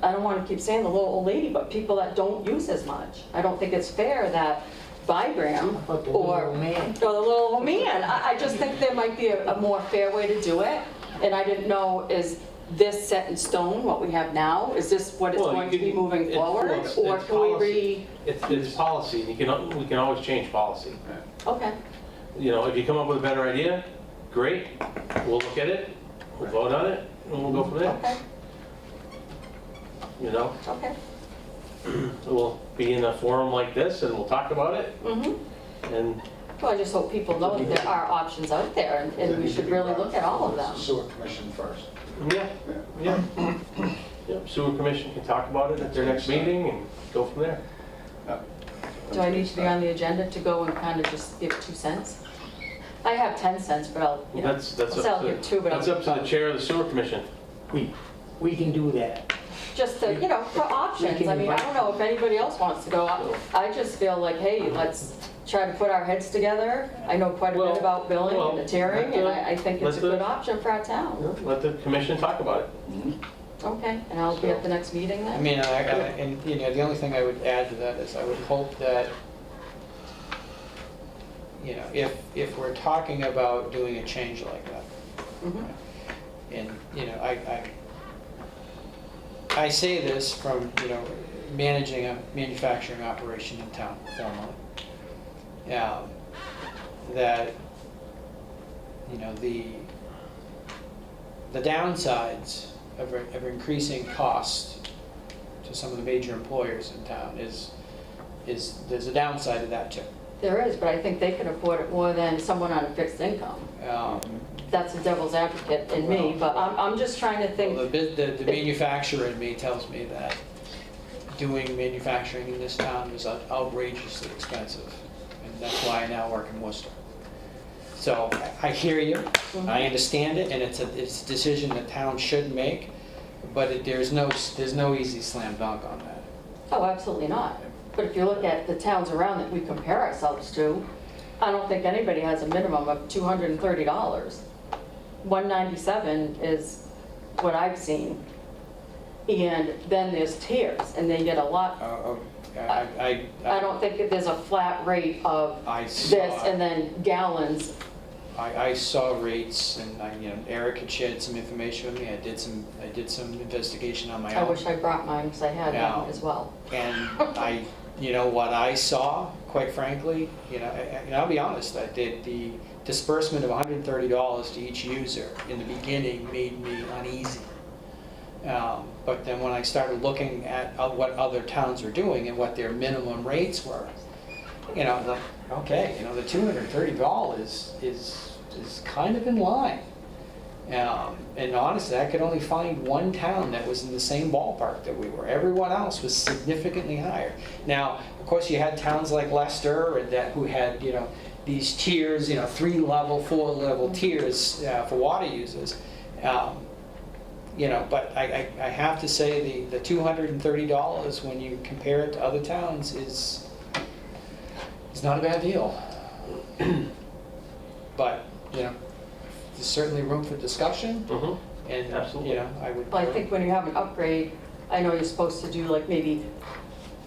I don't want to keep saying the little old lady, but people that don't use as much. I don't think it's fair that Vigram But the or little man. the little old man. I just think there might be a more fair way to do it. And I didn't know, is this set in stone, what we have now? Is this what it's Well, going to be moving it's- forward? it's Or can we policy. It's policy, and we can always change policy. Okay, If you come up with a better idea, great, we'll look at it, we'll vote on it, and we'll go from there, okay, you know? okay. we'll be in a forum like this and we'll talk about it. Mm-hmm. And Well, I just hope people know that there are options out there, and we should really look at all of them. Sewer commission first. yeah, yeah. Yep, sewer commission can talk about it at their next meeting and go from there. Do I need to be on the agenda to go and kind of just give 2 cents? I have 10 cents, but I'll, you know, That's I'll up give 2, but that's up to the chair of the sewer commission. We can do that. just to, you know, for options. I mean, I don't know if anybody else wants to go up. I just feel like, hey, let's try to put our heads together. I know quite a bit about billing and the tiering, and I think it's a good option for our town. Let the commission talk about it. Okay, and I'll be at the next meeting I then? mean, and, you know, the only thing I would add to that is I would hope that, you know, if we're talking about doing a change like that, Mhm. and, you know, I say this from, you know, managing a manufacturing operation in town, Belmont. That, you know, the downsides of increasing cost to some of the major employers in town is there's a downside to that too. There is, but I think they can afford it more than someone on a fixed income. That's the devil's advocate in me, but I'm just trying to think. Well, the manufacturer in me tells me that doing manufacturing in this town is outrageously expensive, and that's why I now work in Worcester. So I hear you, I understand it, and it's a decision the town should make, but there's no easy slam dunk on that. Oh, absolutely not. But if you look at the towns around that we compare ourselves to, I don't think anybody has a minimum of $230. $197 is what I've seen. And then there's tiers, and they get a lot. I don't think that there's a flat rate of this and then gallons. I saw rates, and you know, Eric had shared some information with me. I did some investigation on my own. I wish I brought mine because I had one as well. And you know, what I saw, quite frankly, you know, and I'll be honest, I did the disbursement of $130 to each user in the beginning made me uneasy. But then when I started looking at what other towns were doing and what their minimum rates were, you know, like, okay, you know, the $230 is kind of in line. And honestly, I could only find one town that was in the same ballpark that we were. Everyone else was significantly higher. Now, of course, you had towns like Leicester who had, you know, these tiers, you know, 3-level, 4-level tiers for water users. You know, but I have to say the $230 when you compare it to other towns is not a bad deal. But, you know, there's certainly room for discussion. And, Absolutely. you know, I would. But I think when you have an upgrade, I know you're supposed to do like maybe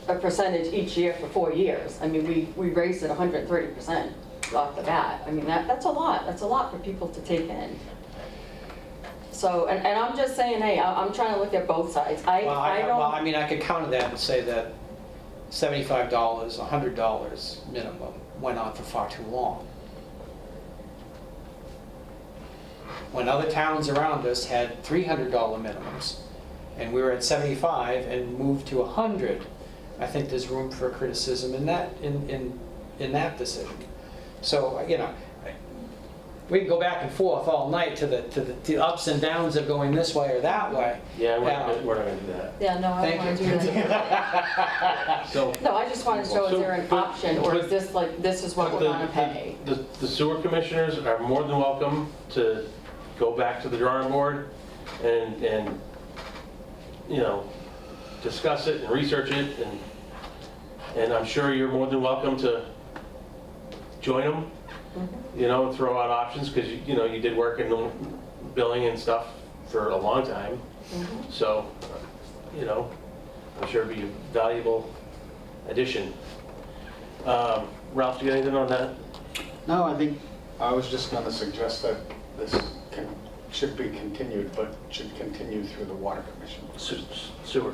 a percentage each year for 4 years. I mean, we raised it 130% off the bat. I mean, that's a lot. That's a lot for people to take in. So, and I'm just saying, hey, I'm trying to look at both sides. I mean, I could counter that and say that $75, $100 minimum went on for far too long. When other towns around us had $300 minimums, and we were at 75 and moved to 100, I think there's room for criticism in that decision. So, you know, we can go back and forth all night to the ups and downs of going this way or that way. Yeah, we're not gonna do that. Yeah, no, I don't want to do that. So, No, I just wanted to know, is there an option, or is this like, this is what we're gonna pay? the sewer commissioners are more than welcome to go back to the drawing board and you know, discuss it and research it, and I'm sure you're more than welcome to join them. You know, throw out options, because you know, you did work in the billing and stuff for a long time. So, you know, I'm sure it'd be a valuable addition. Ralph, do you got anything on that? No, I think, I was just going to suggest that this should be continued, but should continue through the water commission. Sewer. Sewer,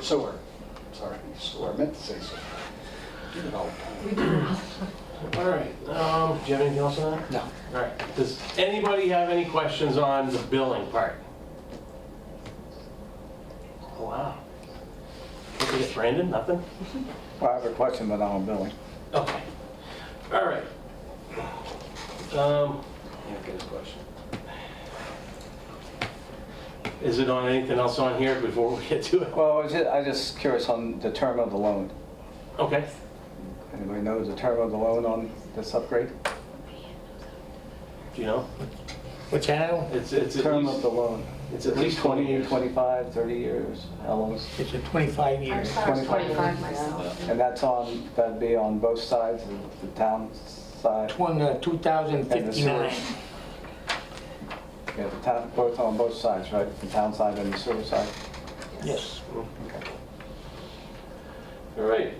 sorry, sewer, I meant to say sewer. Get it all done. All right, do you have anything else on that? No. All right, does anybody have any questions on the billing part? Oh, wow. Look at Brandon, nothing? Well, I have a question, but not on billing. Okay. All right. Yeah, get his question. Is it on anything else on here before we get to it? Well, I just curious on the term of the loan. Okay. Anybody know the term of the loan on this upgrade? Do you know? What's that? It's at Term of least, the loan. it's at least 20 years. 25, 30 years? How long is? It's a 25 I years. started 25 myself. And that'd be on both sides, the town side? One, 2059. Yeah, the town, both sides, right? The town side and the sewer side? Yes. All right.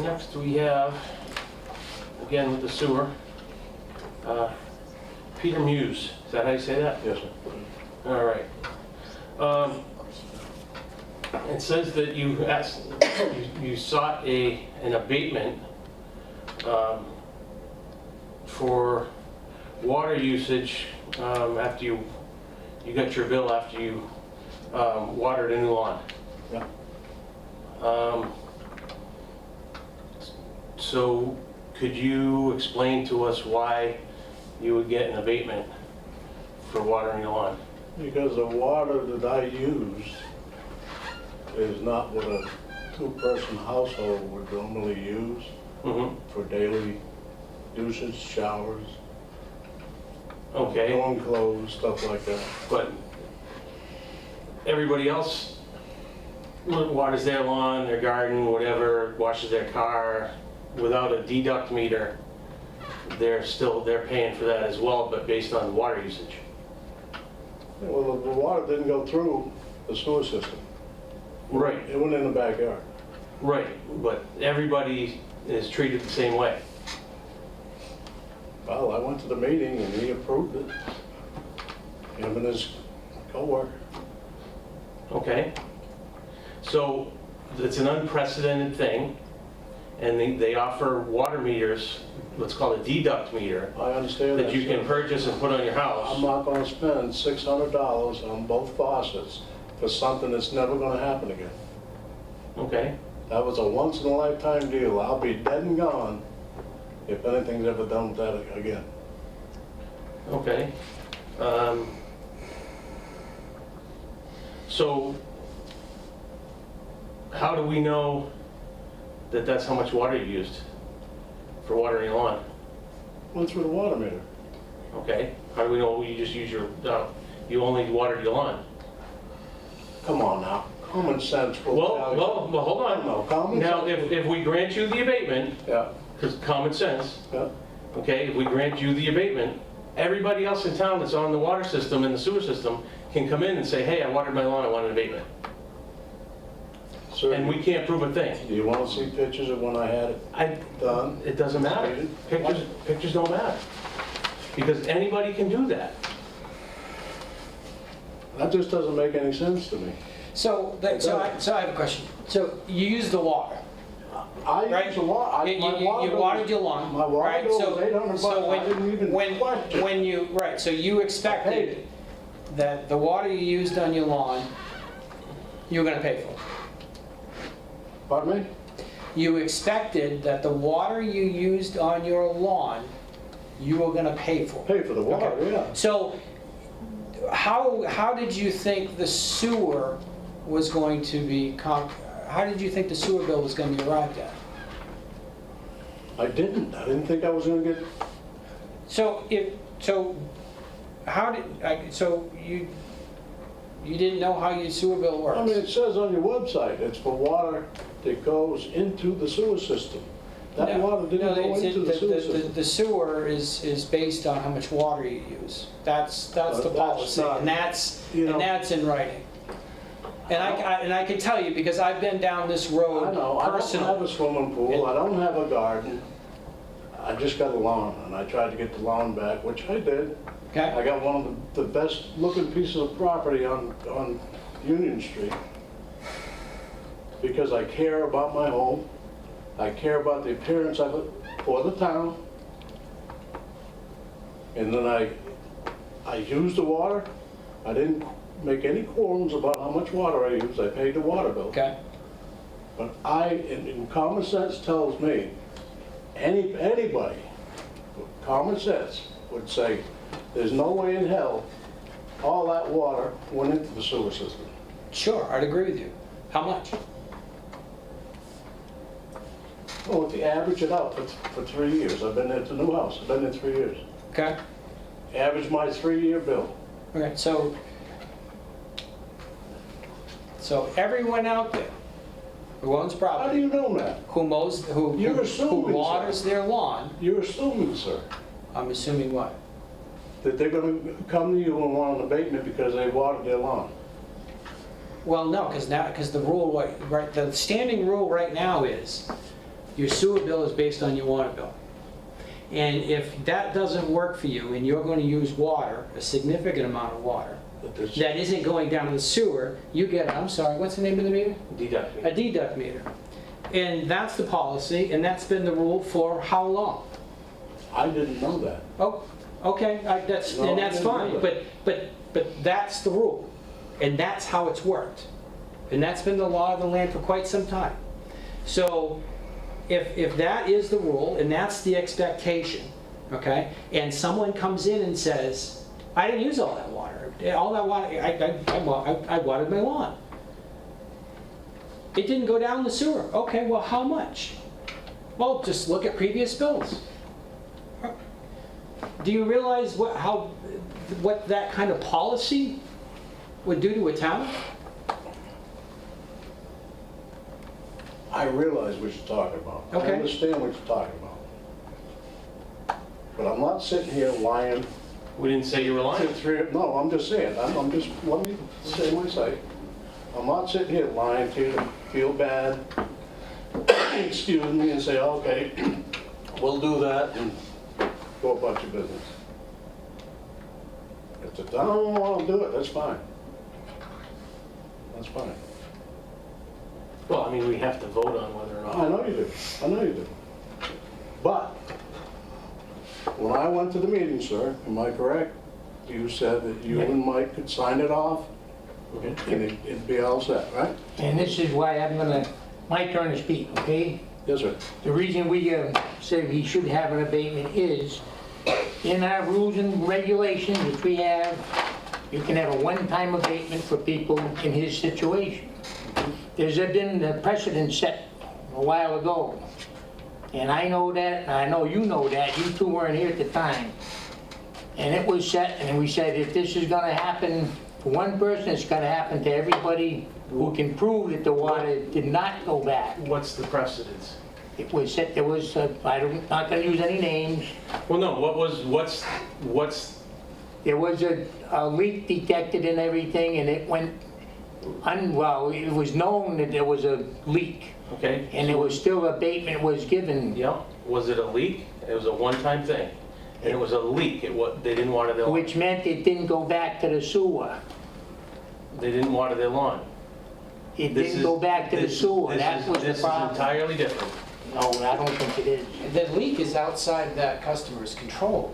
Next we have, again with the sewer, Peter Muse. Is that how you say that? Yes, sir. All right. It says that you asked, you sought an abatement for water usage after you got your bill after you watered a new lawn. Yeah. So could you explain to us why you would get an abatement for watering your lawn? Because the water that I use is not what a two-person household would normally use Mm-hmm. for daily usage, showers, Okay, doing clothes, stuff like that. but everybody else waters their lawn, their garden, whatever, washes their car without a deduct meter. They're paying for that as well, but based on water usage. Well, the water didn't go through the sewer system. Right, It went in the backyard. right, but everybody is treated the same way. Well, I went to the meeting and he approved it. Him and his coworker. Okay, so it's an unprecedented thing, and they offer water meters, what's called a deduct meter, I understand that. that you can sir. purchase and put on your house. I'm not gonna spend $600 on both faucets for something that's never gonna happen again. Okay, That was a once-in-a-lifetime deal. I'll be dead and gone if anything's ever done with that again. okay. So how do we know that that's how much water you used for watering your lawn? Went through the water meter. Okay, how do we know you just use you only watered your lawn? Come on now. Common sense will tell you. Well, hold on. No, common Now, sense. if we grant you the abatement, Yeah, because common sense, yeah. okay, if we grant you the abatement, everybody else in town that's on the water system and the sewer system can come in and say, hey, I watered my lawn, I want an abatement. Sir, And we can't prove a thing. do you want to see pictures of when I had it done? It doesn't matter. Pictures don't matter. Because anybody can do that. That just doesn't make any sense to me. So I have a question. So you use the water, I right? use a lot. You watered your lawn, My water right? bill So- was $800. so I didn't even question. when you, right, so you I paid expected it. that the water you used on your lawn, you were gonna pay for. Pardon me? You expected that the water you used on your lawn, you were gonna pay for. Pay for the water, Okay. yeah. So how did you think the sewer was going to be, how did you think the sewer bill was gonna be arrived at? I didn't think I was gonna get, So you didn't know how your sewer bill works? I mean, it says on your website, it's for water that goes into the sewer system. That No, water didn't no, go it's- into the sewer system. The sewer is based on how much water you use. That's the That's policy, not- and that's you know- in writing. And I can tell you, because I've been down this road I know, I don't have personally. a swimming pool, I don't have a garden. I just got a lawn, and I tried to get the lawn back, which I did. I Okay? got one of the best looking pieces of property on Union Street. Because I care about my home. I care about the appearance of it for the town. And then I used the water. I didn't make any qualms about how much water I use, I pay the water bill. Okay? But and common sense tells me, anybody with common sense would say, there's no way in hell all that water went into the sewer system. Sure, I'd agree with you. How much? Well, if you average it out for 3 years, I've been there, it's a new house, I've been there 3 years. Okay? Average my 3-year bill. Okay, so everyone out there who owns How do property, you know that? who mows, who You're assuming, waters sir. their lawn, You're assuming, sir, I'm assuming what? that they're gonna come to you and want an abatement because they watered their lawn. Well, no, because the rule, right, the standing rule right now is your sewer bill is based on your water bill. And if that doesn't work for you and you're going to use water, a significant amount of water, But this- that isn't going down to the sewer, you get, I'm sorry, what's the name of the meter? Deduct me. A deduct meter. And that's the policy, and that's been the rule for how long? I didn't know that. Oh, okay, that's, No, and I that's didn't fine, know that. but that's the rule. And that's how it's worked. And that's been the law of the land for quite some time. So if that is the rule and that's the expectation, okay, and someone comes in and says, I didn't use all that water. All that water, I watered my lawn. It didn't go down the sewer. Okay, well, how much? Well, just look at previous bills. Do you realize what that kind of policy would do to a town? I realize what you're talking about. Okay. I understand what you're talking about. But I'm not sitting here lying. We didn't say you were lying. No, I'm just saying, let me say my say. I'm not sitting here lying to you to feel bad, excuse me, and say, okay, we'll do that and go about your business. If the town don't want to do it, that's fine. That's fine. Well, I mean, we have to vote on whether or not. I know you do, I know you do. But, when I went to the meeting, sir, am I correct? You said that you and Mike could sign it off, and it'd be all set, right? And this is why I'm gonna, my turn to speak, okay? Yes, sir. The reason we say we should have an abatement is, in our rules and regulations, which we have, you can have a one-time abatement for people in his situation. There's been a precedent set a while ago, and I know that, and I know you know that, you two weren't here at the time. And it was set, and we said, if this is gonna happen to one person, it's gonna happen to everybody who can prove that the water did not go back. What's the precedence? It was set, there was, not gonna use any names, Well, no, what's, there was a leak detected and everything, and it went, well, it was known that there was a leak, okay? and there was still abatement was given, Yeah, was it a leak? It was a one-time thing. And it was a leak, they didn't water their lawn. which meant it didn't go back to the sewer. They didn't water their lawn. It This didn't is- go back to the this- sewer, this that is- was the This is problem. entirely different. No, I don't think it is. The leak is outside that customer's control.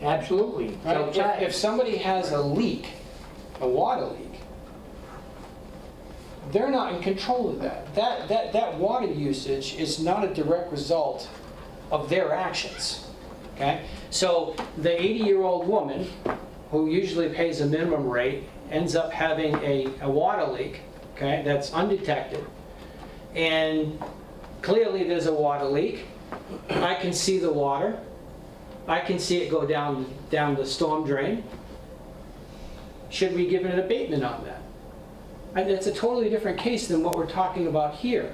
Absolutely. Right? Outside. If somebody has a leak, a water leak, they're not in control of that. That water usage is not a direct result of their actions, okay? So the 80-year-old woman, who usually pays a minimum rate, ends up having a water leak, okay, that's undetected. And clearly there's a water leak. I can see the water. I can see it go down the storm drain. Should we give an abatement on that? And it's a totally different case than what we're talking about here.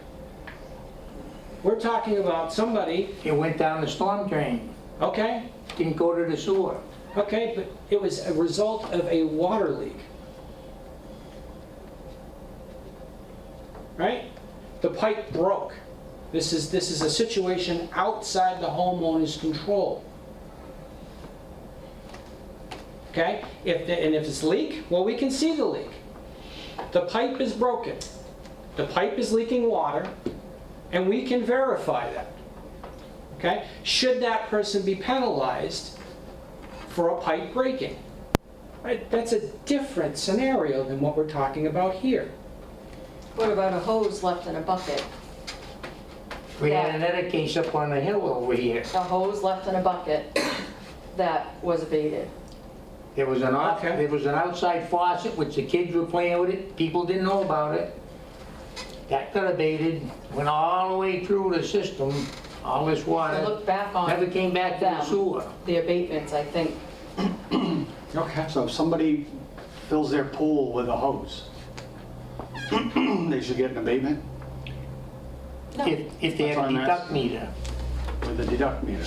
We're talking about somebody, It went down the storm drain, okay, didn't go to the sewer. okay, but it was a result of a water leak. Right? The pipe broke. This is a situation outside the homeowner's control. Okay? If it's a leak, well, we can see the leak. The pipe is broken. The pipe is leaking water, and we can verify that. Okay? Should that person be penalized for a pipe breaking? Right, that's a different scenario than what we're talking about here. What about a hose left in a bucket? We had another case up on the hill over here. A hose left in a bucket that was abated. There was an Okay. there was an outside faucet, which the kids were playing with it, people didn't know about it. That got abated, went all the way through the system, all this So water, look back never on came back to the them. sewer. the abatements, I think. Okay. So if somebody fills their pool with a hose, they should get an abatement No. If they That's had a what I'm deduct asking. meter. with a deduct meter.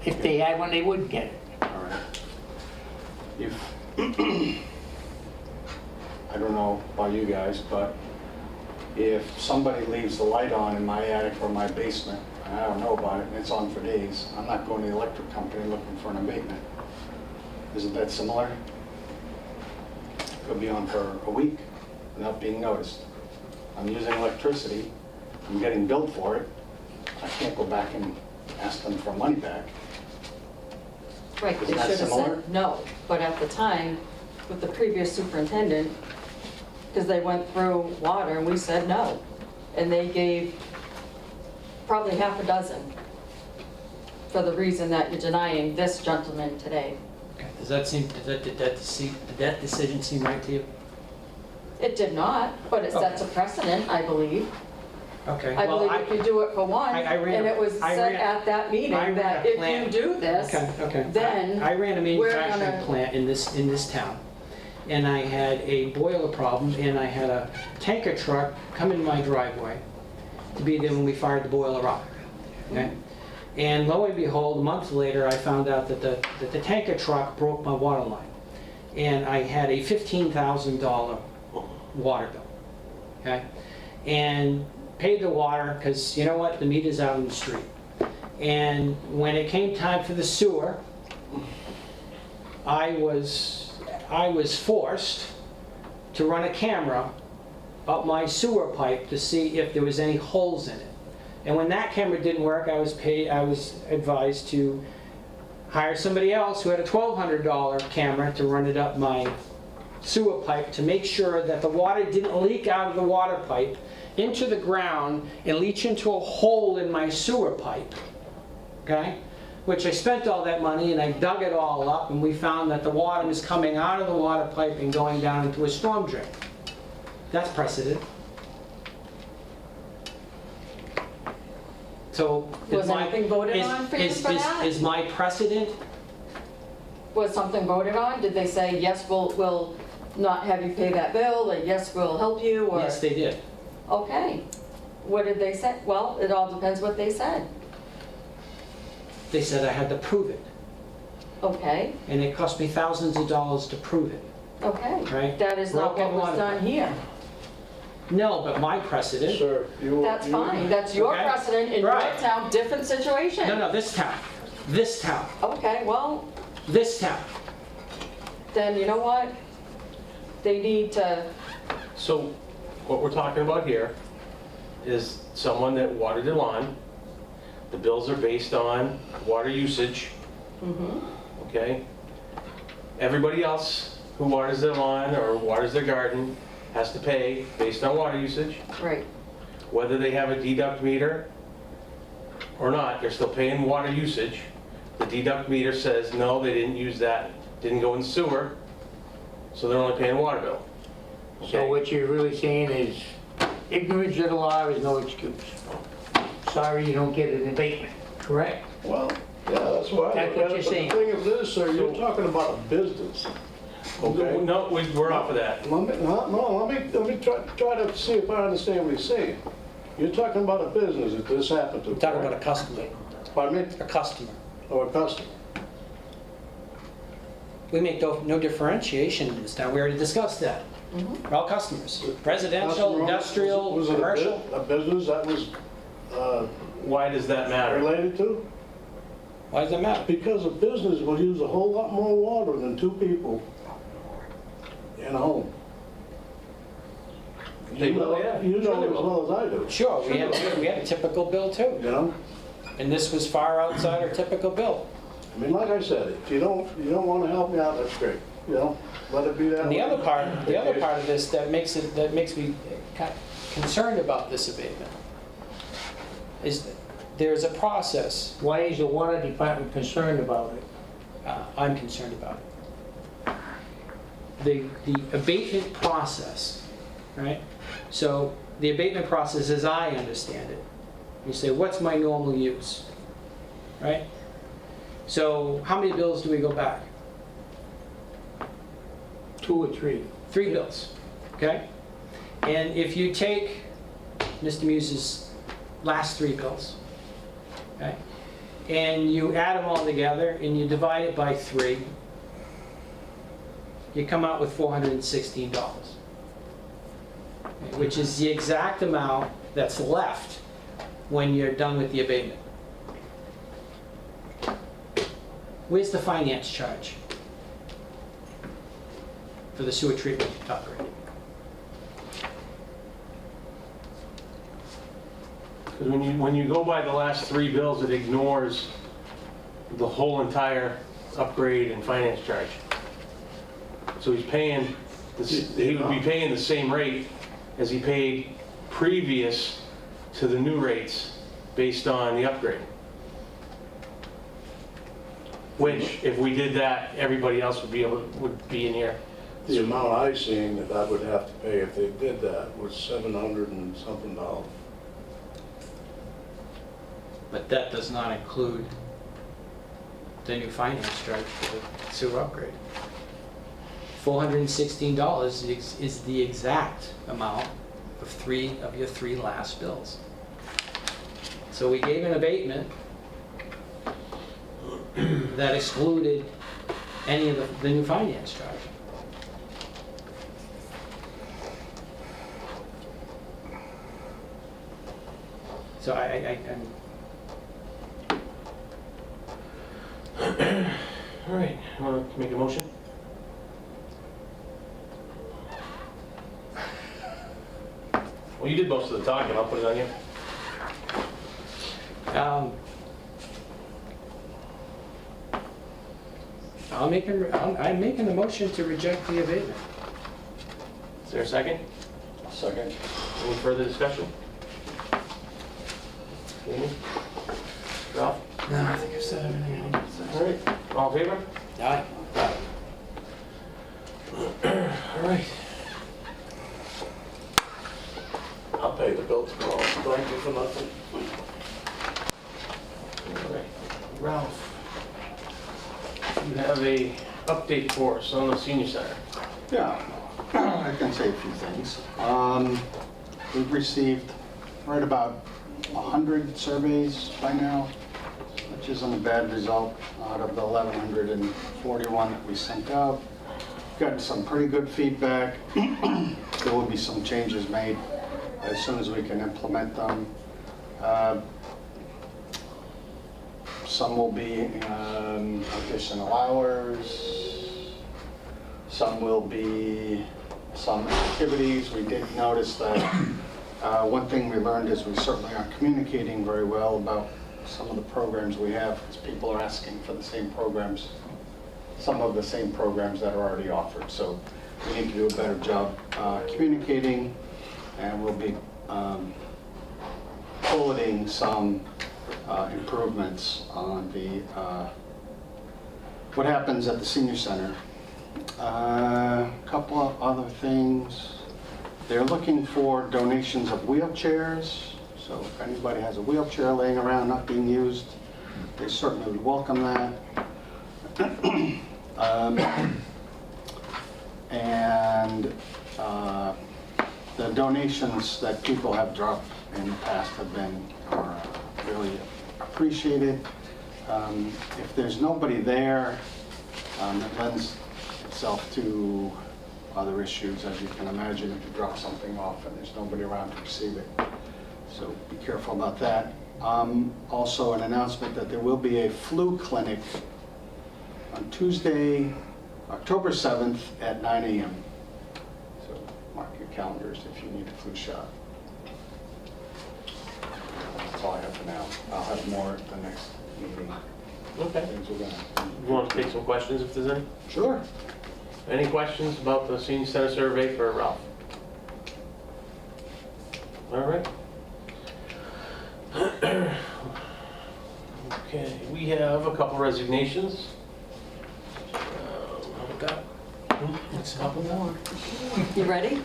If they had one, they would get it. All right. If, I don't know about you guys, but if somebody leaves the light on in my attic or my basement, and I don't know about it, and it's on for days, I'm not going to the electric company looking for an abatement. Isn't that similar? Could be on for a week without being noticed. I'm using electricity, I'm getting billed for it, I can't go back and ask them for money back. Right, they Isn't that should have similar? said no, but at the time, with the previous superintendent, because they went through water, and we said no. And they gave probably half a dozen for the reason that you're denying this gentleman today. Okay. Does that seem, did that decision seem right to you? It did not, but it sets a precedent, I believe. Okay. I well, believe if you do it for one, I ran and a- it was I said ran- at that meeting I ran that a if plan. you do this, Okay. then I ran a we're manufacturing gonna- plant in this town, and I had a boiler problem, and I had a tanker truck come in my driveway to be there when we fired the boiler up. Okay? And lo and behold, a month later, I found out that the tanker truck broke my water line, and I had a $15,000 water bill. Okay, and paid the water because you know what, the meter's out in the street. And when it came time for the sewer, I was forced to run a camera up my sewer pipe to see if there was any holes in it. And when that camera didn't work, I was advised to hire somebody else who had a $1,200 camera to run it up my sewer pipe to make sure that the water didn't leak out of the water pipe into the ground and leach into a hole in my sewer pipe. Okay? Which I spent all that money and I dug it all up, and we found that the water was coming out of the water pipe and going down into a storm drain. That's precedent. So Was anything voted on for you for that? is my precedent? Was something voted on? Did they say, yes, we'll not have you pay that bill, or yes, we'll help you, or? Yes, they did. Okay. What did they say? Well, it all depends what they said. They said I had to prove it, Okay, and it cost me thousands of dollars to prove it. okay. Right. That is not Broken what was water. done here. No, but my precedent. Sir, you... That's you- fine. That's your Okay. precedent in your Right. town, different situation. No, this town, Okay, well, this town. then you know what? They need to, So what we're talking about here is someone that watered their lawn. The bills are based on water usage, okay? Everybody else who waters their lawn or waters their garden has to pay based on water usage. right. Whether they have a deduct meter or not, they're still paying water usage. The deduct meter says, no, they didn't use that, didn't go in sewer, so they're only paying water bill. So what you're really saying is ignorance of the law is no excuse. Sorry you don't get an abatement, correct? Well, yeah, that's why. That's what you're saying. But the thing of this, sir, you're talking about a business. Okay? No, we're off of that. Let me try to see if I understand what he's saying. You're talking about a business that this happened to. I'm talking about a correct? customer, Pardon me? a customer. Or a customer. We make no differentiation in this town, we already discussed that. We're all customers, residential, Customer, industrial, was it a commercial. A business that was Why does that matter? related to? Why does that matter? Because a business will use a whole lot more water than two people in a home. They will, yeah. You Sure know they as will. well as I do. Sure, we had a typical bill too, You know? and this was far outside our typical bill. I mean, like I said, if you don't wanna help me out, that's great, you know, let it be that And way. the other part of this that makes me concerned about this abatement is that there's a process. Why is the water department concerned about it? I'm concerned about it. The abatement process, right? So the abatement process, as I understand it, you say, what's my normal use, right? So how many bills do we go back? 2 or 3? 3 bills, okay? And if you take Mr. Muse's last 3 bills, okay? And you add them all together and you divide it by 3, you come out with $416, okay, which is the exact amount that's left when you're done with the abatement. Where's the finance charge for the sewer treatment upgrade? Because when you go by the last 3 bills, it ignores the whole entire upgrade and finance charge. So he's paying, he would be paying the same rate as he paid previous to the new rates based on the upgrade. Which, if we did that, everybody else would be in here. The amount I seen that I would have to pay if they did that was $700 and something. But that does not include the new finance charge for the sewer upgrade. $416 is the exact amount of your 3 last bills. So we gave an abatement that excluded any of the new finance charge. So I'm All right, want to make a motion? Well, you did most of the talking, I'll put it on you. I'm making a motion to reject the abatement. Is there a second? Second. Any further discussion? Amy? Ralph? No, I think I've said everything. All right, all in favor? Aye. All right. I'll pay the bill tomorrow, thank you for nothing. All right. Ralph, you have a update for us on the senior center. Yeah, I can say a few things. We've received right about 100 surveys by now, which isn't a bad result out of the 1,141 that we sent out. Gotten some pretty good feedback. There will be some changes made as soon as we can implement them. Some will be additional hours. Some will be some activities. We did notice that one thing we learned is we certainly aren't communicating very well about some of the programs we have, because people are asking for the same programs, some of the same programs that are already offered. So we need to do a better job communicating, and we'll be bulleting some improvements on the what happens at the senior center. A couple of other things. They're looking for donations of wheelchairs. So if anybody has a wheelchair laying around not being used, they certainly would welcome that. And the donations that people have dropped in the past have been really appreciated. If there's nobody there, it lends itself to other issues, as you can imagine, if you drop something off and there's nobody around to receive it. So be careful about that. Also an announcement that there will be a flu clinic on Tuesday, October 7th at 9 a.m. So mark your calendars if you need a flu shot. That's all I have for now. I'll have more at the next meeting. Okay. things are going. You want to take some questions if there's any? Sure. Any questions about the senior center survey for Ralph? All right. Okay, we have a couple resignations. How about that? Let's have a more. You ready?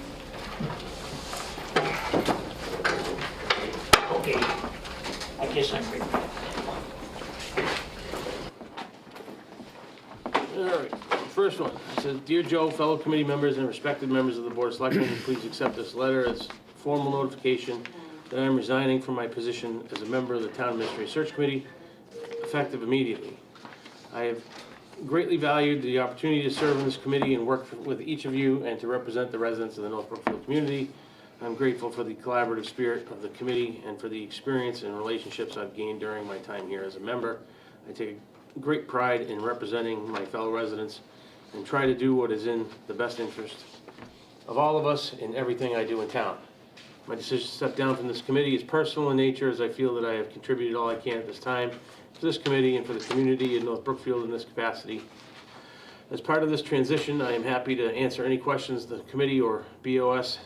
Okay, I guess I'm ready. All right, first one, it says, "Dear Joe, fellow committee members and respected members of the Board of Selectmen, please accept this letter as formal notification that I'm resigning from my position as a member of the Town Administrative Search Committee, effective immediately. I have greatly valued the opportunity to serve in this committee and work with each of you and to represent the residents of the North Brookfield community. I'm grateful for the collaborative spirit of the committee and for the experience and relationships I've gained during my time here as a member. I take great pride in representing my fellow residents and try to do what is in the best interest of all of us in everything I do in town. My decision to step down from this committee is personal in nature, as I feel that I have contributed all I can at this time to this committee and for the community in North Brookfield in this capacity. As part of this transition, I am happy to answer any questions the committee or BOS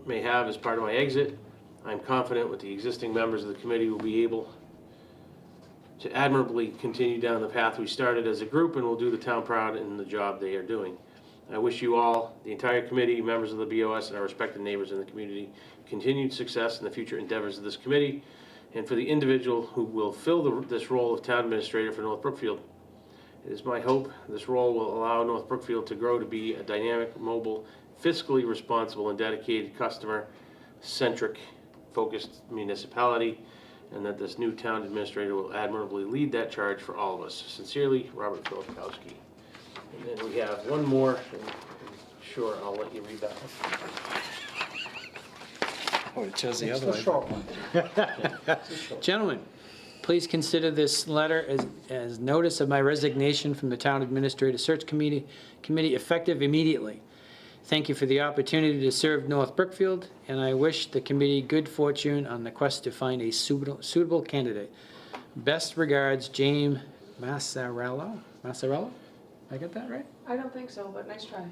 may have as part of my exit. I'm confident with the existing members of the committee will be able to admirably continue down the path we started as a group and will do the town proud in the job they are doing. I wish you all, the entire committee, members of the BOS, and our respected neighbors in the community, continued success in the future endeavors of this committee, and for the individual who will fill this role of town administrator for North Brookfield. It is my hope this role will allow North Brookfield to grow to be a dynamic, mobile, fiscally responsible, and dedicated, customer-centric, focused municipality, and that this new town administrator will admirably lead that charge for all of us. Sincerely, Robert Filipkowski. And then we have one more, and sure, I'll let you read that one. Oh, it chose the It's other the way. short one. Gentlemen, please consider this letter as notice of my resignation from the Town Administrative Search Committee effective immediately. Thank you for the opportunity to serve North Brookfield, and I wish the committee good fortune on the quest to find a suitable candidate. Best regards, James Massarello. Massarello? I got that right? I don't think so, but nice try.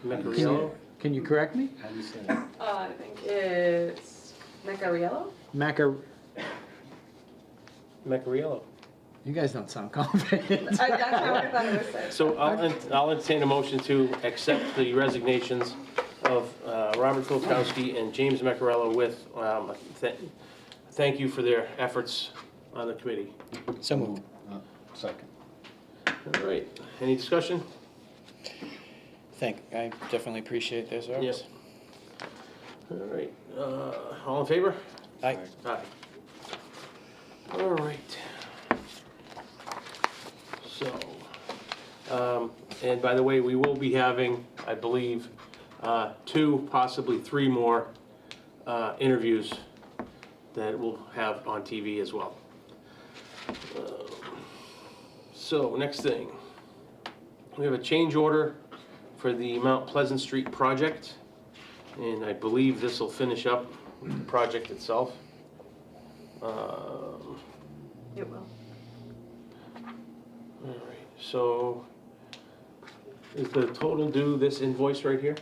Macariello? Can you correct me? How do you say that? I think it's Macariello? Macariello. You guys don't sound confident. That's how I thought it was said. So I'll entertain a motion to accept the resignations of Robert Filipkowski and James Macariello with thank you for their efforts on the committee. So moved. Second. All right, any discussion? I definitely appreciate their service. All right, all in favor? Aye. Aye. All right. So, and by the way, we will be having, I believe, 2, possibly 3 more interviews that we'll have on TV as well. So, next thing. We have a change order for the Mount Pleasant Street project, and I believe this will finish up with the project itself. It will. All right, so is the total due this invoice right here?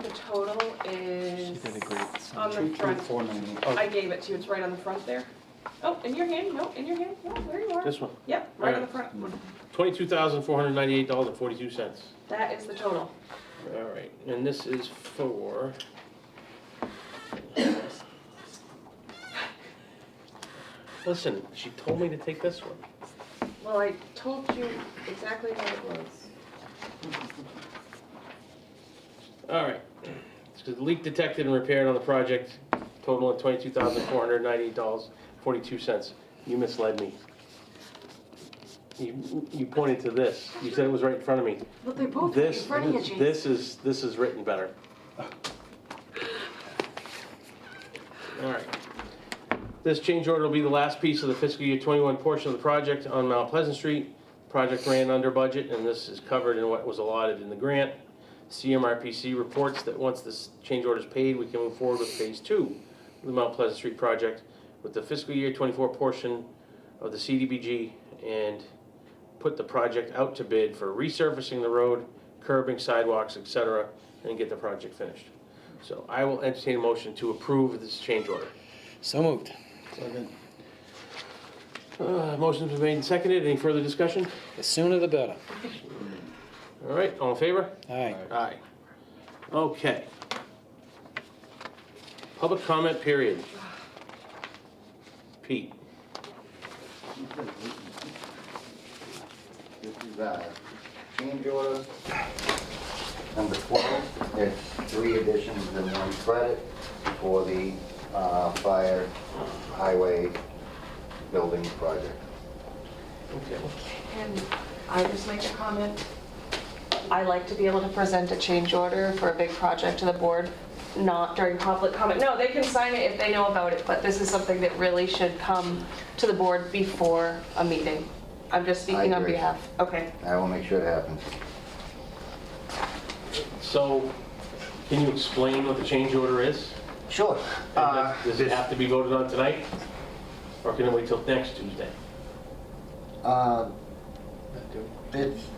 The total is did a great on the front. 490. I gave it to you, it's right on the front there. Oh, in your hand, no, in your hand, no, there you are. This one? Yep, right on the Alright. front. $22,498.42. That is the total. All right, and this is for... Listen, she told me to take this one. Well, I told you exactly what it was. All right. It's the leak detected and repaired on the project, total of $22,498.42. You misled me. You pointed to this. You said it was right in front of me. But they both right in This, front of you, James. this is written better. All right. This change order will be the last piece of the fiscal year 21 portion of the project on Mount Pleasant Street. Project ran under budget, and this is covered in what was allotted in the grant. CMRPC reports that once this change order is paid, we can move forward with phase 2 of the Mount Pleasant Street project with the fiscal year 24 portion of the CDBG and put the project out to bid for resurfacing the road, curbing, sidewalks, etc., and get the project finished. So I will entertain a motion to approve this change order. So moved. Motion's been made and seconded. Any further discussion? The sooner the better. All right, all in favor? Aye. Aye. Okay. Public comment period. Pete. This is change order number 12. It's 3 additions and 1 credit for the fire highway building project. Okay. Can I just make a comment? I like to be able to present a change order for a big project to the board, not during public comment. No, they can sign it if they know about it, but this is something that really should come to the board before a meeting. I'm just speaking on agree. behalf. Okay. I will make sure it happens. So, can you explain what the change order is? Sure. And does it have to be voted on tonight? Or can it wait till next Tuesday?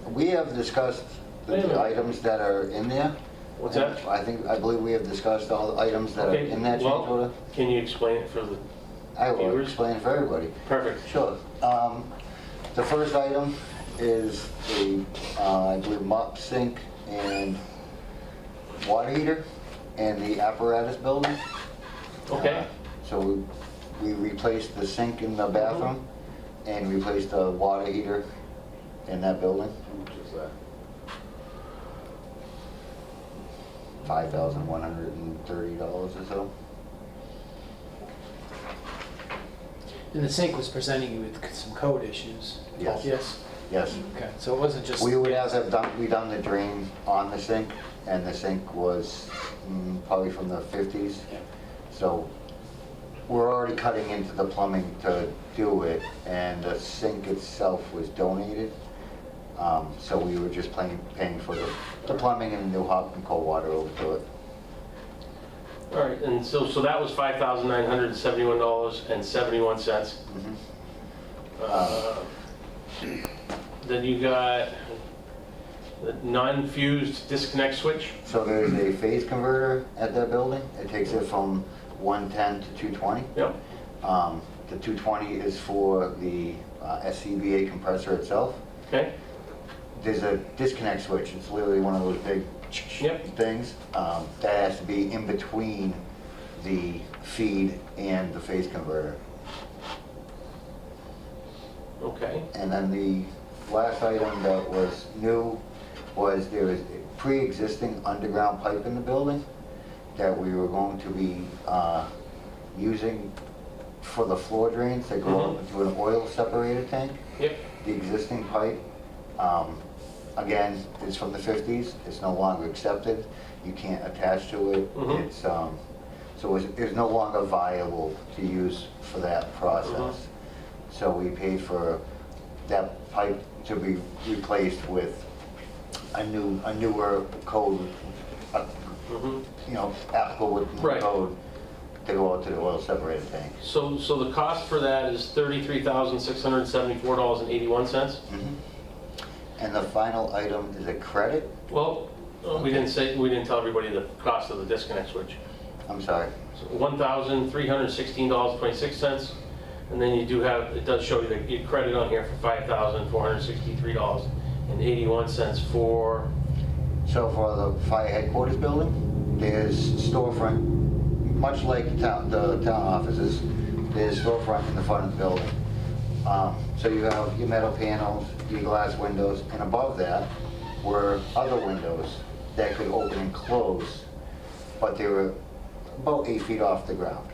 We have discussed the items that are in there. What's that? I believe we have discussed all the items that are Okay, in that change well, order. Can you explain it for the I will viewers? explain for everybody. Perfect. Sure. The first item is the, I believe, mop sink and water heater and the apparatus building. Okay. So we replaced the sink in the bathroom and replaced the water heater in that building. How much is that? $5,130 or so. And the sink was presenting you with some code issues. Yes. Yes? Yes. Okay, so it wasn't just... We would have done the drain on the sink, and the sink was probably from the 50s. Yeah. So we're already cutting into the plumbing to do it, and the sink itself was donated. So we were just paying for the plumbing and the new hot and cold water over to it. All right, and so that was $5,971.71. Then you got the non-fused disconnect switch. So there's a phase converter at that building. It takes it from 110 to 220. Yep. The 220 is for the SCBA compressor itself. Okay. There's a disconnect switch. It's literally one of those big things that has to be in between the feed and the phase converter. Okay. And then the last item that was new was there was a pre-existing underground pipe in the building that we were going to be using for the floor drains that go up into an oil separator tank. Yep. The existing pipe, again, is from the 50s. It's no longer accepted. You can't attach to it. It's so it's no longer viable to use for that process. So we paid for that pipe to be replaced with a newer code, you know, applicable with new code to go out to the oil separator tank. So the cost for that is $33,674.81. And the final item is a credit. Well, we didn't tell everybody the cost of the disconnect switch. I'm sorry. So $1,316.26, and then you do have, it does show you that you credit on here for $5,463.81 for. So for the fire headquarters building, there's storefront, much like the town offices, there's storefront in the front of the building. So you have your metal panels, your glass windows, and above that were other windows that could open and close, but they were about 8 feet off the ground.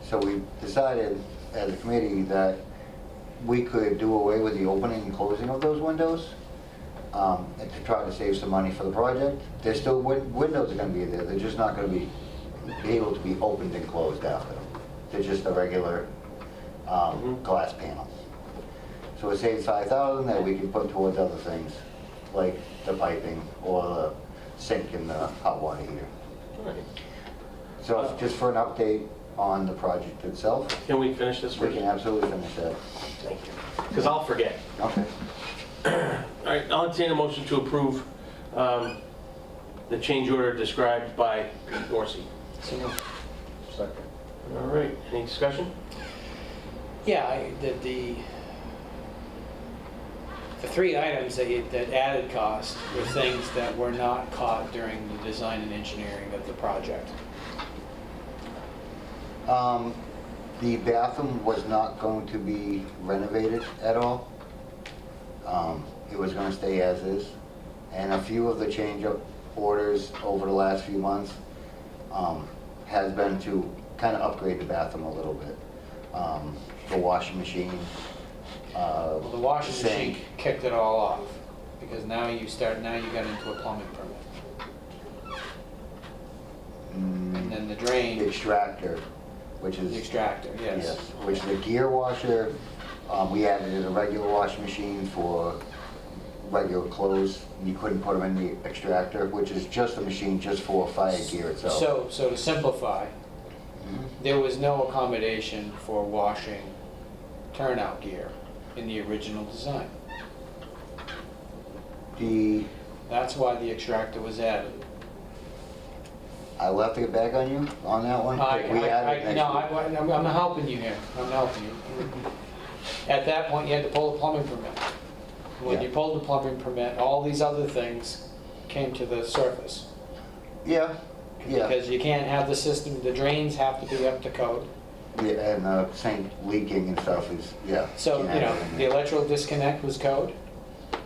So we decided as a committee that we could do away with the opening and closing of those windows and to try to save some money for the project. There's still windows are going to be there. They're just not going to be able to be opened and closed after them. They're just a regular glass panel. So it saves $5,000 that we can put towards other things like the piping or the sink and the hot water heater. So just for an update, on the project itself. Can we finish this We first? can absolutely finish that. Thank you. Because I'll forget. Okay. All right, I'll entertain a motion to approve the change order described by Pete Dorsey. Second. All right, any discussion? Yeah, the 3 items that added cost were things that were not caught during the design and engineering of the project. The bathroom was not going to be renovated at all. It was going to stay as is. And a few of the change up orders over the last few months has been to kind of upgrade the bathroom a little bit. The washing machine. Well, the washing sink. machine kicked it all off, because now you got into a plumbing permit. And then the The drain, extractor, which is... the extractor, yes. Yes, which the gear washer, we added in a regular washing machine for regular clothes. You couldn't put them in the extractor, which is just a machine just for fire gear itself. So to simplify, there was no accommodation for washing turnout gear in the original design. That's why the extractor was added. I will have to get back on you on that one. We added next week. I'm helping you here, I'm helping you. At that point, you had to pull the plumbing permit. When you pulled the plumbing permit, all these other things came to the surface. Yeah. Because you can't have the system, the drains have to be up to code. Yeah, and the sink leaking and stuff is, yeah. So, can't have it in the there. electrical disconnect was code,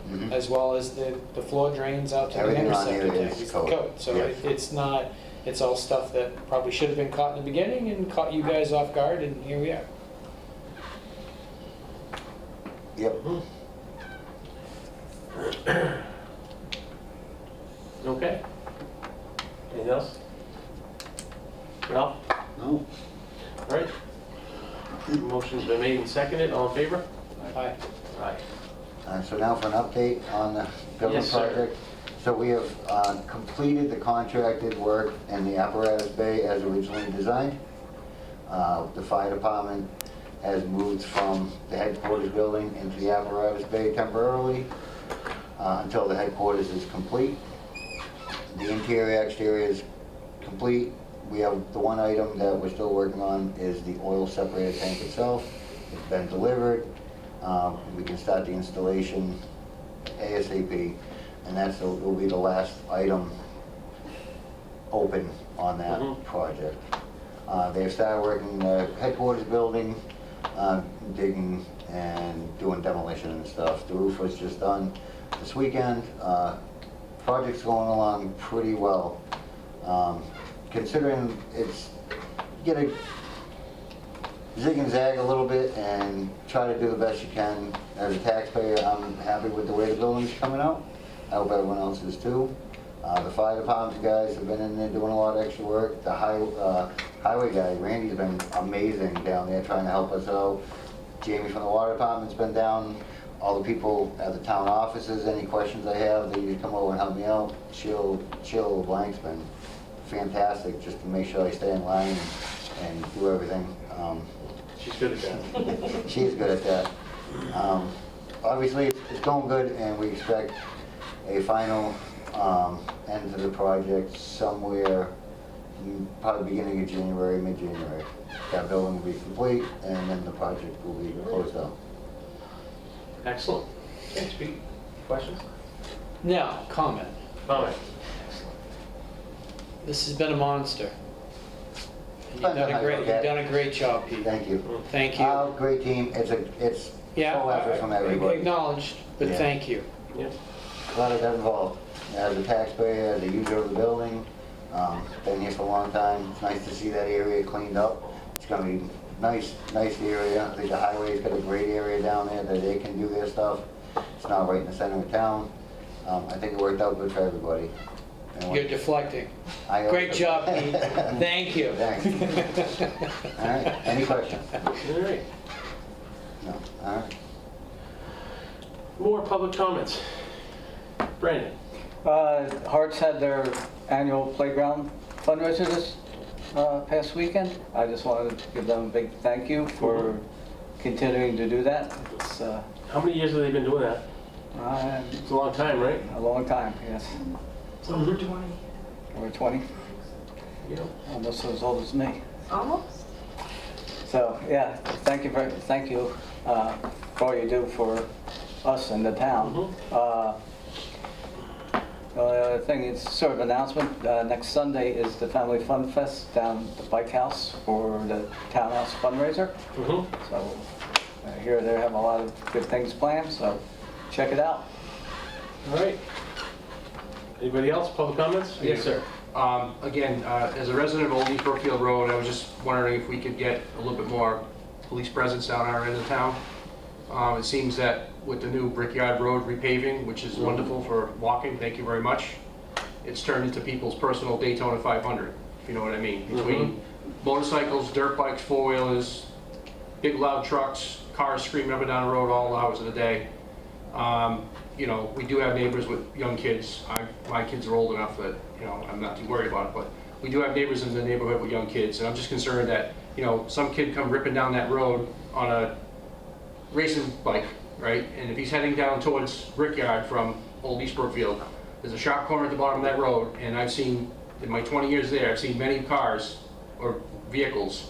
Mhm. as well as the floor drains out to the Everything on interceptor there tank is is code, So yes. it's not, it's all stuff that probably should have been caught in the beginning and caught you guys off guard, and here we are. Yep. Okay. Anything else? Ralph? No. All right. Motion's been made and seconded. All in favor? Aye. Aye. So now for an update on the building Yes, sir. project. So we have completed the contracted work in the apparatus bay as originally designed. The fire department has moved from the headquarters building into the apparatus bay temporarily until the headquarters is complete. The interior, exterior is complete. We have the one item that we're still working on is the oil separator tank itself. It's been delivered. We can start the installation ASAP, and that will be the last item open on that project. They've started working in the headquarters building, digging and doing demolition and stuff. The roof was just done this weekend. Project's going along pretty well. Considering it's gonna zig and zag a little bit and try to do the best you can. As a taxpayer, I'm happy with the way the building's coming out. I hope everyone else is too. The fire department guys have been in there doing a lot of extra work. The highway guy, Randy's been amazing down there trying to help us out. Jamie from the water department's been down. All the people at the town offices, any questions I have, they usually come over and help me out. Sheila Blank's been fantastic just to make sure I stay in line and do everything. She's good at that. She's good at that. Obviously, it's going good, and we expect a final end to the project somewhere, probably beginning of January, mid-January. That building will be complete, and then the project will be closed out. Excellent. Thanks, Pete. Questions? Now, comment. Comment. This has been a monster. And Depends on how you look at it. You've done a great job, Pete. Thank you. Thank you. Great team. It's Yeah, full effort from everybody. acknowledged, but Yeah. thank you. Yep. Glad I got involved. As a taxpayer, as a user of the building, been here for a long time. It's nice to see that area cleaned up. It's gonna be nice area. I think the highway's got a great area down there that they can do their stuff. It's not right in the center of town. I think it worked out good for everybody. And You're deflecting. I hope Great so. job, Pete. Thank you. Thanks. All right, any questions? All right. No, all right. More public comments. Brandon? Hearts had their annual playground fundraiser this past weekend. I just wanted to give them a big thank you for continuing to do that. It's How many years have they been doing that? It's a long time, right? a long time, yes. It's over 20. Over 20, Yeah. almost as old as me. Almost. So, yeah, thank you for all you do for us in the town. The other thing is sort of announcement, next Sunday is the Family Fun Fest down at the Bike House for the Townhouse fundraiser. So I hear they have a lot of good things planned, so check it out. All right. Anybody else, public comments? Yes, sir. Again, as a resident of Old East Brookfield Road, I was just wondering if we could get a little bit more police presence down our end of town. It seems that with the new Brickyard Road repaving, which is wonderful for walking, thank you very much, it's turned into people's personal Daytona 500, if you know what I mean. Between motorcycles, dirt bikes, four-wheelers, big loud trucks, cars screaming up and down the road all hours of the day. You know, we do have neighbors with young kids. My kids are old enough that, you know, I'm not too worried about it, but we do have neighbors in the neighborhood with young kids, and I'm just concerned that, you know, some kid come ripping down that road on a racing bike, right? And if he's heading down towards Brickyard from Old East Brookfield, there's a sharp corner at the bottom of that road, and I've seen, in my 20 years there, I've seen many cars or vehicles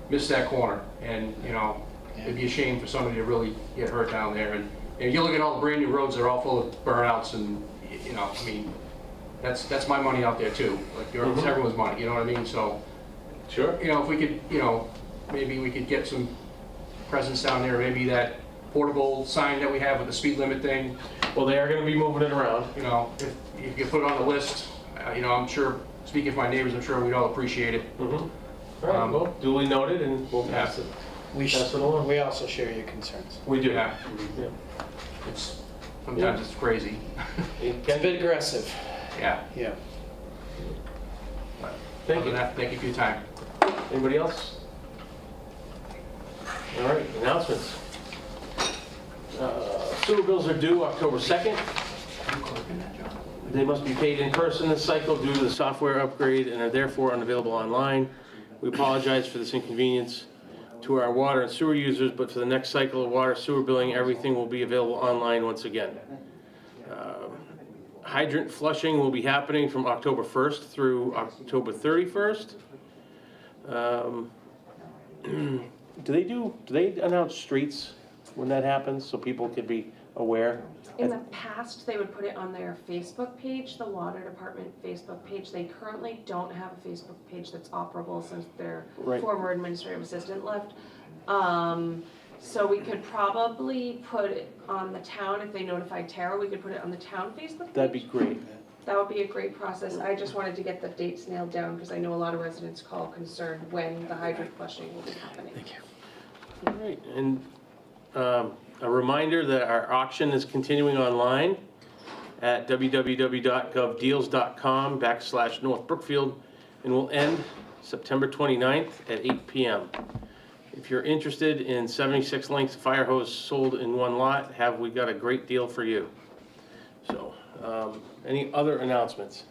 miss that corner, and, you know, it'd be a shame for somebody to really get hurt down there. And you look at all the brand new roads, they're all full of burnouts, and, you know, I mean, that's my money out there too. Like, it's everyone's money, you know what I mean? So, Sure. you know, if we could, you know, maybe we could get some presence down there, maybe that portable sign that we have with the speed limit thing. Well, they are gonna be moving it around. You know, if you put it on the list, you know, I'm sure, speaking for my neighbors, I'm sure we'd all appreciate it. All right, well, duly noted, and we'll pass it. Pass it along. We also share your concerns. We do. Yeah. Yeah. Sometimes it's crazy. It It's a can bit aggressive. Yeah. Yeah. Thank Other you. than that, thank you for your time. Anybody else? All right, announcements. Sewer bills are due October 2nd. They must be paid in person this cycle due to the software upgrade and are therefore unavailable online. We apologize for this inconvenience to our water and sewer users, but for the next cycle of water sewer billing, everything will be available online once again. Hydrant flushing will be happening from October 1st through October 31st. Do they announce streets when that happens, so people could be aware? In the past, they would put it on their Facebook page, the water department Facebook page. They currently don't have a Facebook page that's operable since their Right. former administrative assistant left. So we could probably put it on the town, if they notified Tara, we could put it on the town Facebook page. That'd be great. That would be a great process. I just wanted to get the dates nailed down because I know a lot of residents call concerned when the hydrant flushing will be happening. Thank you. All right, and a reminder that our auction is continuing online at www.govdeals.com/North Brookfield and will end September 29th at 8 p.m. If you're interested in 76 lengths fire hose sold in one lot, we got a great deal for you. So, any other announcements?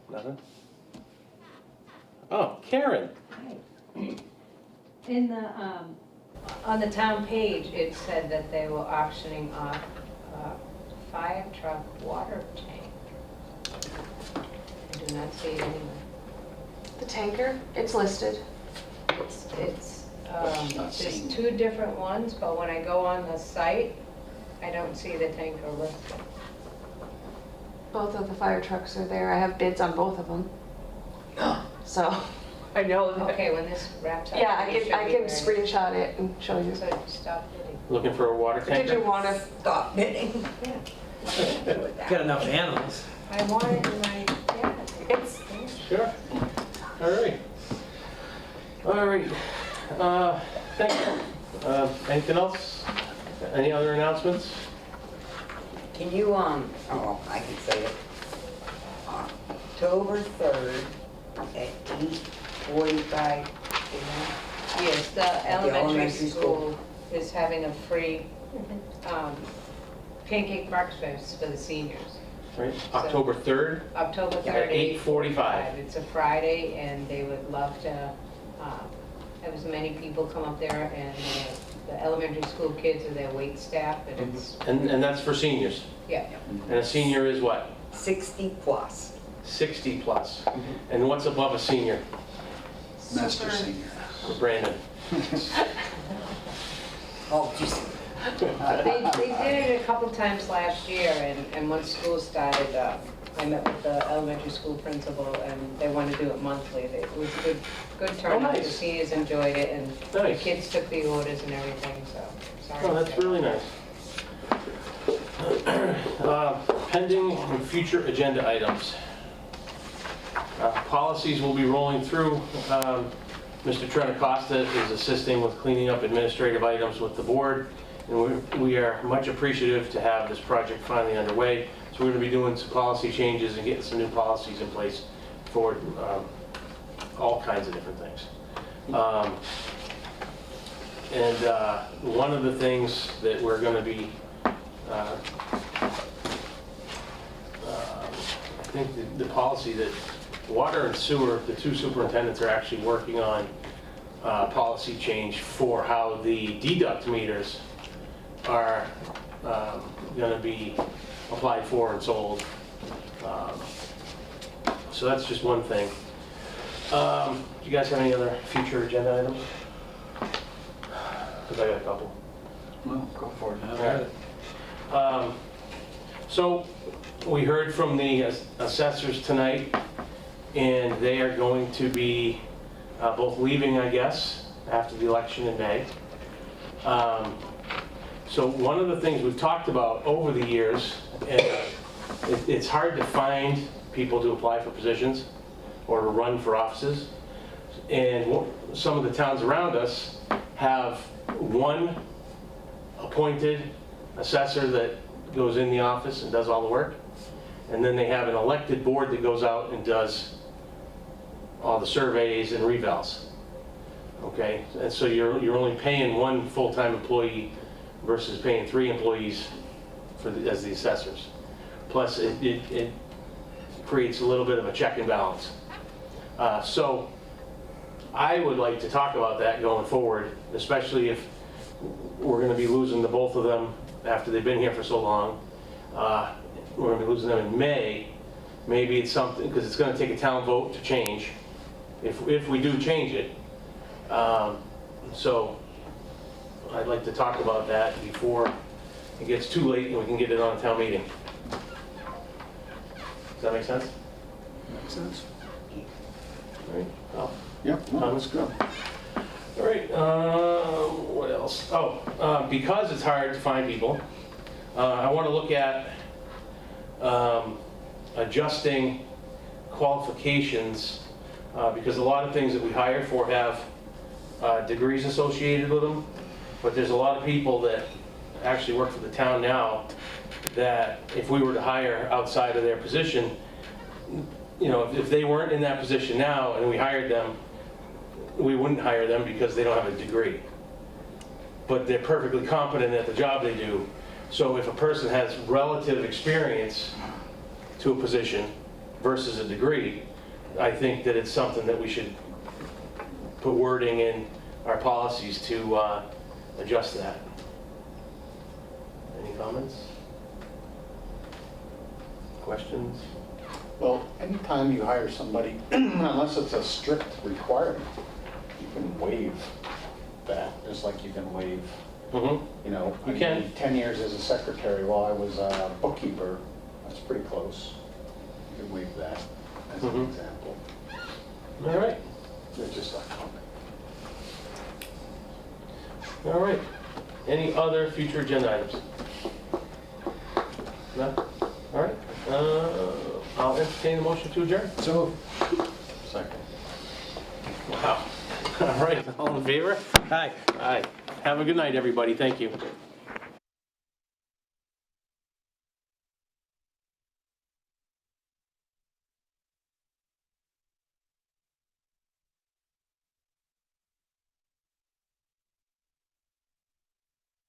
Nothing? Oh, Karen. In the, on the town page, it said that they were auctioning off a fire truck water tank. I do not see it anywhere. The tanker, it's listed. It's there's two different ones, but when I go on the site, I don't see the tanker listed. Both of the fire trucks are there. I have bids on both of them. So, I know that. Okay, when this wraps up. Yeah, it should I be can ready. screenshot it and show you. So stop bidding. Looking for a water tanker? Did you want to? Stop bidding. Got enough animals. I want it in my, yeah. It's, Sure. All right. All right. Thank you. Anything else? Any other announcements? Can you, oh, I can say it. October 3rd at 8:45 Yes, the elementary school is having a free pancake breakfast for the seniors. right? October 3rd? October 3rd, At 8:45. It's a Friday, and they would love to have as many people come up there, and the elementary school kids are their wait staff, and it's, And that's for seniors. yeah. And a senior is what? 60 plus. 60 plus. And what's above a senior? Master senior. For Brandon. Oh, just, They did it a couple times last year, and once school started, I met with the elementary school principal, and they want to do it monthly. It was a good turnout. The nice. seniors enjoyed it, and the Nice. kids took the orders and everything, so. sorry. Oh, that's really nice. Pending and future agenda items. Policies will be rolling through. Mr. Trent Acosta is assisting with cleaning up administrative items with the board, and we are much appreciative to have this project finally underway. So we're going to be doing some policy changes and getting some new policies in place for all kinds of different things. One of the things that we're going to be, I think the policy that water and sewer, the two superintendents are actually working on policy change for how the deduct meters are going to be applied for and sold. So that's just one thing. Do you guys have any other future agenda items? Because I got a couple. Well, go for it. All right. So we heard from the assessors tonight, and they are going to be both leaving, I guess, after the election in May. So one of the things we've talked about over the years, and it's hard to find people to apply for positions or to run for offices. And some of the towns around us have one appointed assessor that goes in the office and does all the work. And then they have an elected board that goes out and does all the surveys and revals. Okay, and so you're only paying one full-time employee versus paying 3 employees as the assessors. Plus, it creates a little bit of a check and balance. So I would like to talk about that going forward, especially if we're going to be losing the both of them after they've been here for so long. We're going to be losing them in May. Maybe it's something, because it's going to take a town vote to change, if we do change it. So I'd like to talk about that before it gets too late and we can get it on town meeting. Does that make sense? Makes sense. All right. Oh, Yep, no, that's good. all right, what else? Oh, because it's hard to find people, I want to look at adjusting qualifications, because a lot of things that we hire for have degrees associated with them, but there's a lot of people that actually work for the town now that if we were to hire outside of their position, you know, if they weren't in that position now and we hired them, we wouldn't hire them because they don't have a degree. But they're perfectly competent at the job they do. So if a person has relative experience to a position versus a degree, I think that it's something that we should put wording in our policies to adjust that. Any comments? Questions? Well, anytime you hire somebody, unless it's a strict requirement, you can waive that, just like you can waive, Mm-hmm. you know. You I can. mean, 10 years as a secretary while I was a bookkeeper, that's pretty close. You can waive that as an Mhm. example. All right. It's just a comment. All right. Any other future agenda items? No? All right. I'll entertain the motion to adjourn. So. Second. Wow. All right. All in favor? Aye. Aye. Have a good night, everybody. Thank you.